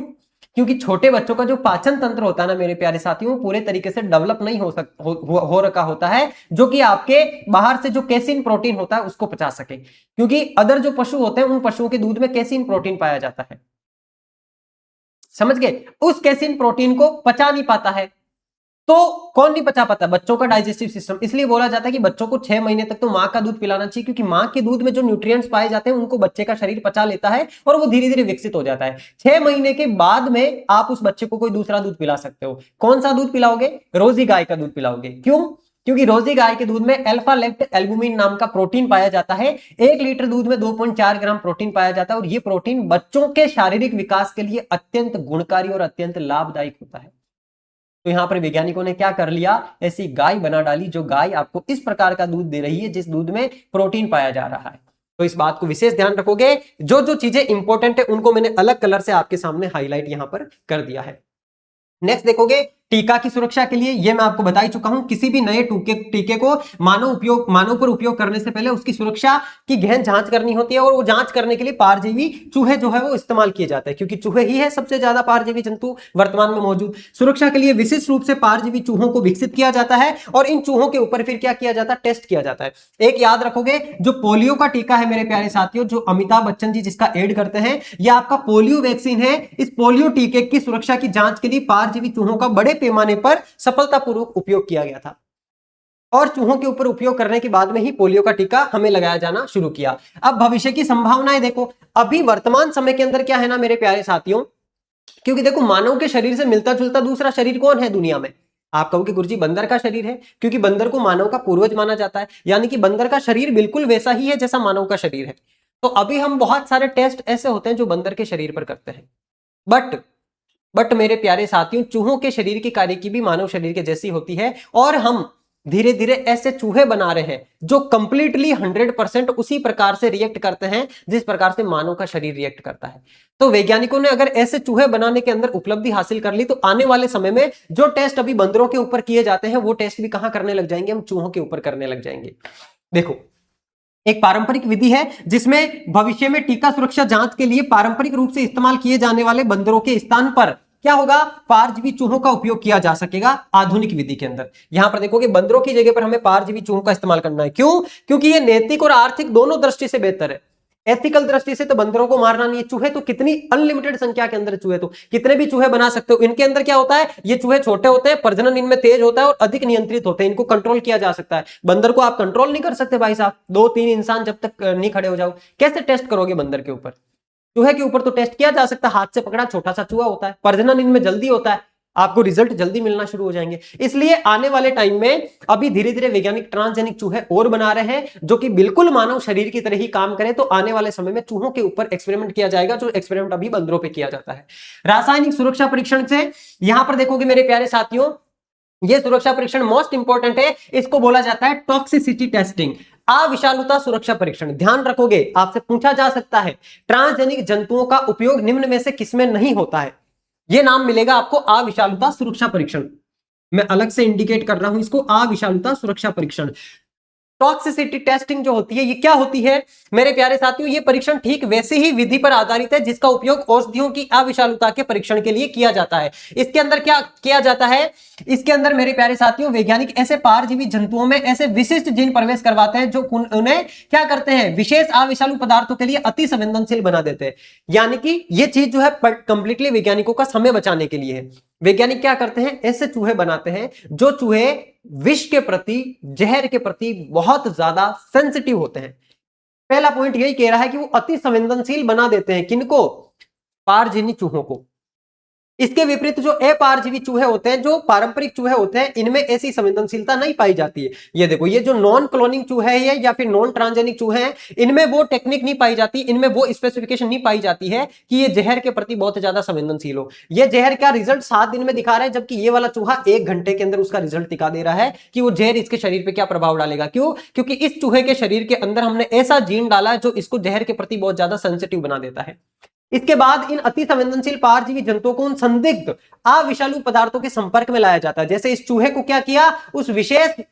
क्योंकि छोटे बच्चों का जो पाचन तंत्र होता है ना मेरे प्यारे साथियों, पूरे तरीके से डेवलप नहीं हो रखा होता है, जो कि आपके बाहर से जो कैसीन प्रोटीन होता है उसको पचा सके। क्योंकि अदर जो पशु होते हैं उन पशुओं के दूध में कैसीन प्रोटीन पाया जाता है। समझ गए? उस कैसीन प्रोटीन को पचा नहीं पाता है। तो कौन नहीं पचा पाता? बच्चों का डाइजेस्टिव सिस्टम। इसलिए बोला जाता है कि बच्चों को 6 महीने तक तो मां का दूध पिलाना चाहिए, क्योंकि मां के दूध में जो न्यूट्रिएंट्स पाए जाते हैं उनको बच्चे का शरीर पचा लेता है और वो धीरे धीरे विकसित हो जाता है। 6 महीने के बाद में आप उस बच्चे को कोई दूसरा दूध पिला सकते हो। कौन सा दूध पिलाओगे? रोजी गाय का दूध पिलाओगे। क्यों? क्योंकि रोजी गाय के दूध में अल्फा लेक्ट एल्बुमिन नाम का प्रोटीन पाया जाता है। 1 लीटर दूध में 2.4 ग्राम प्रोटीन पाया जाता है और यह प्रोटीन बच्चों के शारीरिक विकास के लिए अत्यंत गुणकारी और अत्यंत लाभदायक होता है। तो यहां पर वैज्ञानिकों ने क्या कर लिया? ऐसी गाय बना डाली जो गाय आपको इस प्रकार का दूध दे रही है जिस दूध में प्रोटीन पाया जा रहा है। तो इस बात को विशेष ध्यान रखोगे। जो जो चीजें इंपॉर्टेंट है उनको मैंने अलग कलर से आपके सामने हाईलाइट यहां पर कर दिया है। नेक्स्ट देखोगे टीका की सुरक्षा के लिए, यह मैं आपको बता ही चुका हूं, किसी भी नए टीके को मानव पर उपयोग करने से पहले उसकी सुरक्षा की गहन जांच करनी होती है। और वो जांच करने के लिए पारजीवी चूहे जो है वो इस्तेमाल किए जाते हैं, क्योंकि चूहे ही है सबसे ज्यादा पारजीवी जंतु वर्तमान में मौजूद। सुरक्षा के लिए विशिष्ट रूप से पारजीवी चूहों को विकसित किया जाता है और इन चूहों के ऊपर फिर क्या किया जाता है? टेस्ट किया जाता है। एक याद रखोगे, जो पोलियो का टीका है मेरे प्यारे साथियों, जो अमिताभ बच्चन जी जिसका एड करते हैं, यह आपका पोलियो वैक्सीन है। इस पोलियो टीके की सुरक्षा की जांच के लिए पारजीवी चूहों का बड़े पैमाने पर सफलतापूर्वक उपयोग किया गया था और चूहों के ऊपर उपयोग करने के बाद में ही पोलियो का टीका हमें लगाया जाना शुरू किया। अब भविष्य की संभावनाएं देखो। अभी वर्तमान समय के अंदर क्या है ना मेरे प्यारे साथियों, क्योंकि देखो मानव के शरीर से मिलता जुलता दूसरा शरीर कौन है दुनिया में? आप कहोगे गुरुजी बंदर का शरीर है, क्योंकि बंदर को मानव का पूर्वज माना जाता है। यानी कि बंदर का शरीर बिल्कुल वैसा ही है जैसा मानव का शरीर है। तो अभी हम बहुत सारे टेस्ट ऐसे होते हैं जो बंदर के शरीर पर करते हैं, बट मेरे प्यारे साथियों, चूहों के शरीर की कार्यकी भी मानव शरीर के जैसी होती है, और हम धीरे धीरे ऐसे चूहे बना रहे हैं जो कंप्लीटली 100% उसी प्रकार से रिएक्ट करते हैं जिस प्रकार से मानव का शरीर रिएक्ट करता है। तो वैज्ञानिकों ने अगर ऐसे चूहे बनाने के अंदर उपलब्धि हासिल कर ली, तो आने वाले समय में जो टेस्ट अभी बंदरों के ऊपर किए जाते हैं वो टेस्ट भी कहां करने लग जाएंगे, हम चूहों के ऊपर करने लग जाएंगे। देखो, एक पारंपरिक विधि है जिसमें भविष्य में टीका सुरक्षा जांच के लिए पारंपरिक रूप से इस्तेमाल किए जाने वाले बंदरों के स्थान पर क्या होगा, पारजीवी चूहों का उपयोग किया जा सकेगा आधुनिक विधि के अंदर। यहां पर देखोगे बंदरों की जगह पर हमें पारजीवी चूहों का इस्तेमाल करना है। क्यों? क्योंकि ये नैतिक और आर्थिक दोनों दृष्टि से बेहतर है। एथिकल दृष्टि से तो बंदरों को मारना नहीं है, चूहे तो कितनी अनलिमिटेड संख्या के अंदर चूहे तो कितने भी चूहे बना सकते हो। इनके अंदर क्या होता है, ये चूहे छोटे होते हैं, प्रजनन इनमें तेज होता है और अधिक नियंत्रित होते हैं, इनको कंट्रोल किया जा सकता है। बंदर को आप कंट्रोल नहीं कर सकते भाई साहब, 2-3 इंसान जब तक नहीं खड़े हो जाओ। कैसे टेस्ट करोगे बंदर के ऊपर? चूहे के ऊपर तो टेस्ट किया जा सकता है, हाथ से पकड़ा छोटा सा चूहा होता है, प्रजनन इनमें जल्दी होता है, आपको रिजल्ट जल्दी मिलना शुरू हो जाएंगे। इसलिए आने वाले टाइम में अभी धीरे धीरे वैज्ञानिक ट्रांसजेनिक चूहे और बना रहे हैं जो कि बिल्कुल मानव शरीर की तरह ही काम करें। तो आने वाले समय में चूहों के ऊपर एक्सपेरिमेंट किया जाएगा, जो एक्सपेरिमेंट अभी बंदरों पे किया जाता है। रासायनिक सुरक्षा परीक्षण से यहां पर देखोगे मेरे प्यारे साथियों, ये सुरक्षा परीक्षण मोस्ट इंपॉर्टेंट है, इसको बोला जाता है टॉक्सिसिटी टेस्टिंग, अविषालुता सुरक्षा परीक्षण। ध्यान रखोगे, आपसे पूछा जा सकता है ट्रांसजेनिक जंतुओं का उपयोग निम्न में से किसमें नहीं होता है। यह नाम मिलेगा आपको अविषालुता सुरक्षा परीक्षण। मैं अलग से इंडिकेट कर रहा हूं इसको, अविषालुता सुरक्षा परीक्षण। टॉक्सिसिटी टेस्टिंग जो होती है ये क्या होती है मेरे प्यारे साथियों, ये परीक्षण ठीक वैसे ही विधि पर आधारित है जिसका उपयोग औषधियों की अविषालुता के परीक्षण के लिए किया जाता है। इसके अंदर क्या किया जाता है, इसके अंदर मेरे प्यारे साथियों वैज्ञानिक ऐसे पारजीवी जंतुओं में ऐसे विशिष्ट जीन प्रवेश करवाते हैं जो उन्हें क्या करते हैं, विशेष अविषालु पदार्थों के लिए अति संवेदनशील बना देते हैं। यानी कि ये चीज जो है कंप्लीटली वैज्ञानिकों का समय बचाने के लिए है। वैज्ञानिक क्या करते हैं, ऐसे चूहे बनाते हैं जो चूहे विष के प्रति, जहर के प्रति बहुत ज्यादा सेंसिटिव होते हैं। पहला पॉइंट यही कह रहा है कि वो अति संवेदनशील बना देते हैं, किनको, पारजीवी चूहों को। इसके विपरीत जो अपारजीवी चूहे होते हैं, जो पारंपरिक चूहे होते हैं, इनमें ऐसी संवेदनशीलता नहीं पाई जाती है। ये देखो, ये जो नॉन क्लोनिंग चूहे हैं या फिर नॉन ट्रांसजेनिक चूहे हैं, इनमें वो टेक्निक नहीं पाई जाती, इनमें वो स्पेसिफिकेशन नहीं पाई जाती है कि ये जहर के प्रति बहुत ज्यादा संवेदनशील हो। ये जहर का रिजल्ट 7 दिन में दिखा रहा है, जबकि ये वाला चूहा 1 घंटे के अंदर उसका रिजल्ट दिखा दे रहा है कि वो जहर इसके शरीर पर क्या प्रभाव डालेगा। क्यों? क्योंकि इस चूहे के शरीर के अंदर हमने ऐसा जीन डाला है जो इसको जहर के प्रति बहुत ज्यादा सेंसिटिव बना देता है। इसके बाद इन अति संवेदनशील पारजीवी जंतुओं को उन संदिग्ध अविषालु पदार्थों के संपर्क में लाया जाता है। जैसे इस चूहे को क्या किया, उस विशेष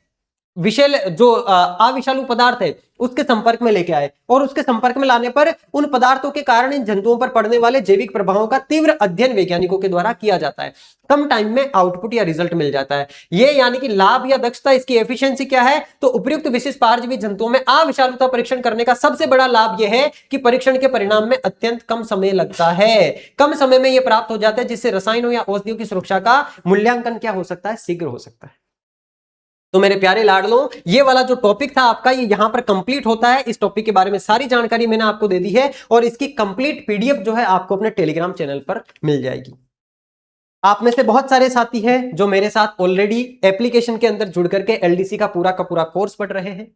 विषैल जो अविषालु पदार्थ है उसके संपर्क में लेके आए, और उसके संपर्क में लाने पर उन पदार्थों के कारण इन जंतुओं पर पड़ने वाले जैविक प्रभावों का तीव्र अध्ययन वैज्ञानिकों के द्वारा किया जाता है। कम टाइम में आउटपुट या रिजल्ट मिल जाता है। ये यानी कि लाभ या दक्षता, इसकी एफिशिएंसी क्या है, तो उपयुक्त विशिष्ट पारजीवी जंतुओं में अविषालुता परीक्षण करने का सबसे बड़ा लाभ यह है कि परीक्षण के परिणाम में अत्यंत कम समय लगता है। कम समय में यह प्राप्त हो जाता है, जिससे रसायनों या औषधियों की सुरक्षा का मूल्यांकन क्या हो सकता है, शीघ्र हो सकता है। तो मेरे प्यारे लाडलों, ये वाला जो टॉपिक था आपका, ये यहां पर कंप्लीट होता है। इस टॉपिक के बारे में सारी जानकारी मैंने आपको दे दी है, और इसकी कंप्लीट पीडीएफ जो है आपको अपने टेलीग्राम चैनल पर मिल जाएगी। आप में से बहुत सारे साथी हैं जो मेरे साथ ऑलरेडी एप्लीकेशन के अंदर जुड़ करके एलडीसी का पूरा कोर्स पढ़ रहे हैं।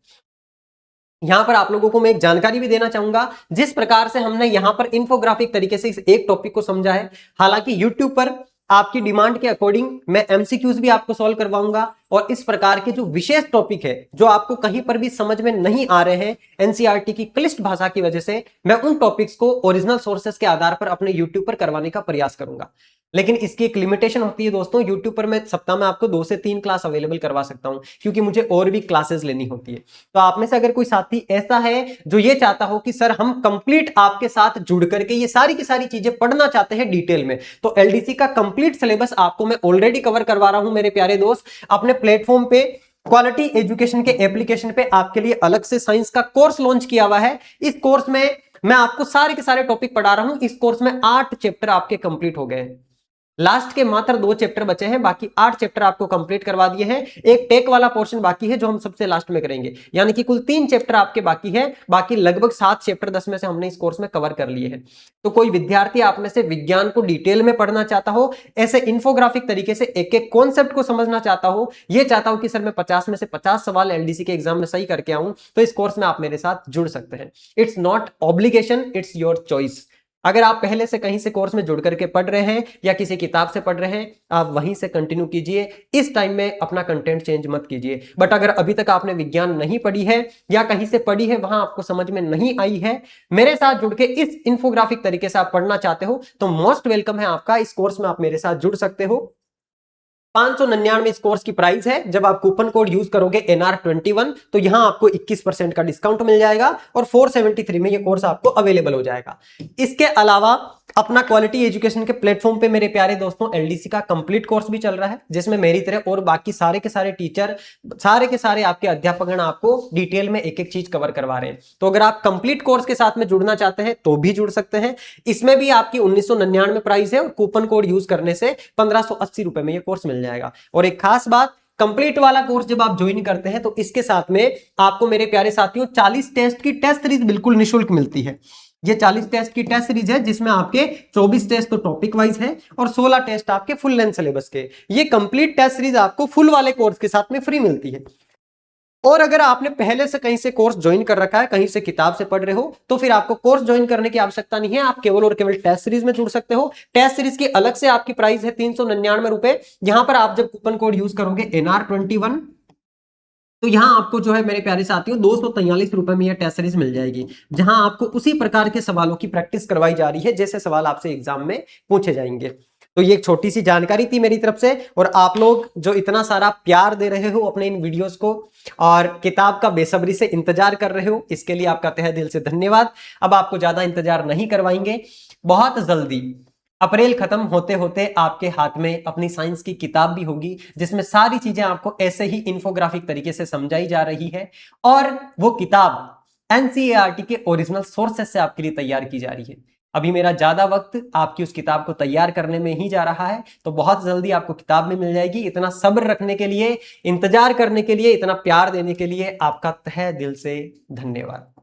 यहां पर आप लोगों को मैं एक जानकारी भी देना चाहूंगा, जिस प्रकार से हमने यहां पर इंफोग्राफिक तरीके से इस एक टॉपिक को समझा है। हालांकि यूट्यूब पर आपकी डिमांड के अकॉर्डिंग मैं एमसीक्यूज भी आपको सॉल्व करवाऊंगा, और इस प्रकार के जो विशेष टॉपिक है जो आपको कहीं पर भी समझ में नहीं आ रहे हैं एनसीईआरटी की क्लिष्ट भाषा की वजह से, मैं उन टॉपिक्स को ओरिजिनल सोर्सेस के आधार पर अपने यूट्यूब पर करवाने का प्रयास करूंगा। लेकिन इसकी एक लिमिटेशन होती है दोस्तों, यूट्यूब पर मैं सप्ताह में आपको 2 से 3 क्लास अवेलेबल करवा सकता हूं, क्योंकि मुझे और भी क्लासेस लेनी होती है। तो आप में से अगर कोई साथी ऐसा है जो ये चाहता हो कि सर हम कंप्लीट आपके साथ जुड़ करके ये सारी की सारी चीजें पढ़ना चाहते हैं डिटेल में, तो एलडीसी का कंप्लीट सिलेबस आपको मैं ऑलरेडी कवर करवा रहा हूं मेरे प्यारे दोस्त। अपने प्लेटफॉर्म पे क्वालिटी एजुकेशन के एप्लीकेशन पे आपके लिए अलग से साइंस का कोर्स लॉन्च किया हुआ है। इस कोर्स में मैं आपको सारे के सारे टॉपिक पढ़ा रहा हूं। इस कोर्स में 8 चैप्टर आपके कंप्लीट हो गए हैं। लास्ट के मात्र 2 चैप्टर बचे हैं, बाकी 8 चैप्टर आपको कंप्लीट करवा दिए हैं। एक टेक वाला पोर्शन बाकी है जो हम सबसे लास्ट में करेंगे, यानी कि कुल 3 चैप्टर आपके बाकी है। बाकी लगभग 7 चैप्टर 10 में से हमने इस कोर्स में कवर कर लिए हैं। तो कोई विद्यार्थी आप में से विज्ञान को डिटेल में पढ़ना चाहता हो, ऐसे इन्फोग्राफिक तरीके से एक एक कॉन्सेप्ट को समझना चाहता हो, ये चाहता हूं कि सर मैं 50 में से 50 सवाल एलडीसी के एग्जाम में सही करके आऊं, तो इस कोर्स में आप मेरे साथ जुड़ सकते हैं। It's not obligation, it's your choice. अगर आप पहले से कहीं से कोर्स में जुड़ करके पढ़ रहे हैं या किसी किताब से पढ़ रहे हैं, आप वहीं से कंटिन्यू कीजिए। इस टाइम में अपना कंटेंट चेंज मत कीजिए। बट अगर अभी तक आपने विज्ञान नहीं पढ़ी है या कहीं से पढ़ी है, वहां आपको समझ में नहीं आई है, मेरे साथ जुड़ के इस इन्फोग्राफिक तरीके से आप पढ़ना चाहते हो, तो मोस्ट वेलकम है आपका। इस कोर्स में आप मेरे साथ जुड़ सकते हो। 599 इस कोर्स की प्राइस है। जब आप कूपन कोड यूज करोगे NR21 तो यहां आपको 21% का डिस्काउंट मिल जाएगा और 473 में ये कोर्स आपको अवेलेबल हो जाएगा। इसके अलावा अपना क्वालिटी एजुकेशन के प्लेटफॉर्म पे मेरे प्यारे दोस्तों एलडीसी का कंप्लीट कोर्स भी चल रहा है, जिसमें मेरी तरह और बाकी सारे के सारे टीचर, सारे के सारे आपके अध्यापकगण आपको डिटेल में एक एक चीज कवर करवा रहे हैं। तो अगर आप कंप्लीट कोर्स के साथ में जुड़ना चाहते हैं तो भी जुड़ सकते हैं। इसमें भी आपकी 1999 प्राइस है और कूपन कोड यूज करने से 1580 रुपए में ये कोर्स मिल जाएगा। और एक खास बात, कंप्लीट वाला कोर्स जब आप ज्वाइन करते हैं तो इसके साथ में आपको मेरे प्यारे साथियों 40 टेस्ट की टेस्ट सीरीज बिल्कुल निःशुल्क मिलती है। ये 40 टेस्ट की टेस्ट सीरीज है, जिसमें आपके 24 टेस्ट तो टॉपिक वाइज है और 16 टेस्ट आपके फुल लेंथ सिलेबस के। ये कंप्लीट टेस्ट सीरीज आपको फुल वाले कोर्स के साथ में फ्री मिलती है। और अगर आपने पहले से कहीं से कोर्स ज्वाइन कर रखा है, कहीं से किताब से पढ़ रहे हो, तो फिर आपको कोर्स ज्वाइन करने की आवश्यकता नहीं है। आप केवल और केवल टेस्ट सीरीज में जुड़ सकते हो। टेस्ट सीरीज की अलग से आपकी प्राइस है 399 रुपए। यहां पर आप जब कूपन कोड यूज करोगे NR21 तो यहां आपको जो है मेरे प्यारे साथियों 243 रुपए में यह टेस्ट सीरीज मिल जाएगी, जहां आपको उसी प्रकार के सवालों की प्रैक्टिस करवाई जा रही है जैसे सवाल आपसे एग्जाम में पूछे जाएंगे। तो ये एक छोटी सी जानकारी थी मेरी तरफ से, और आप लोग जो इतना सारा प्यार दे रहे हो अपने इन वीडियोस को और किताब का बेसब्री से इंतजार कर रहे हो, इसके लिए आपका तहे दिल से धन्यवाद। अब आपको ज्यादा इंतजार नहीं करवाएंगे। बहुत जल्दी अप्रैल खत्म होते होते आपके हाथ में अपनी साइंस की किताब भी होगी, जिसमें सारी चीजें आपको ऐसे ही इन्फोग्राफिक तरीके से समझाई जा रही है, और वो किताब NCERT के ओरिजिनल सोर्सेस से आपके लिए तैयार की जा रही है। अभी मेरा ज्यादा वक्त आपकी उस किताब को तैयार करने में ही जा रहा है, तो बहुत जल्दी आपको किताब में मिल जाएगी। इतना सब्र रखने के लिए, इंतजार करने के लिए, इतना प्यार देने के लिए आपका तहे दिल से धन्यवाद।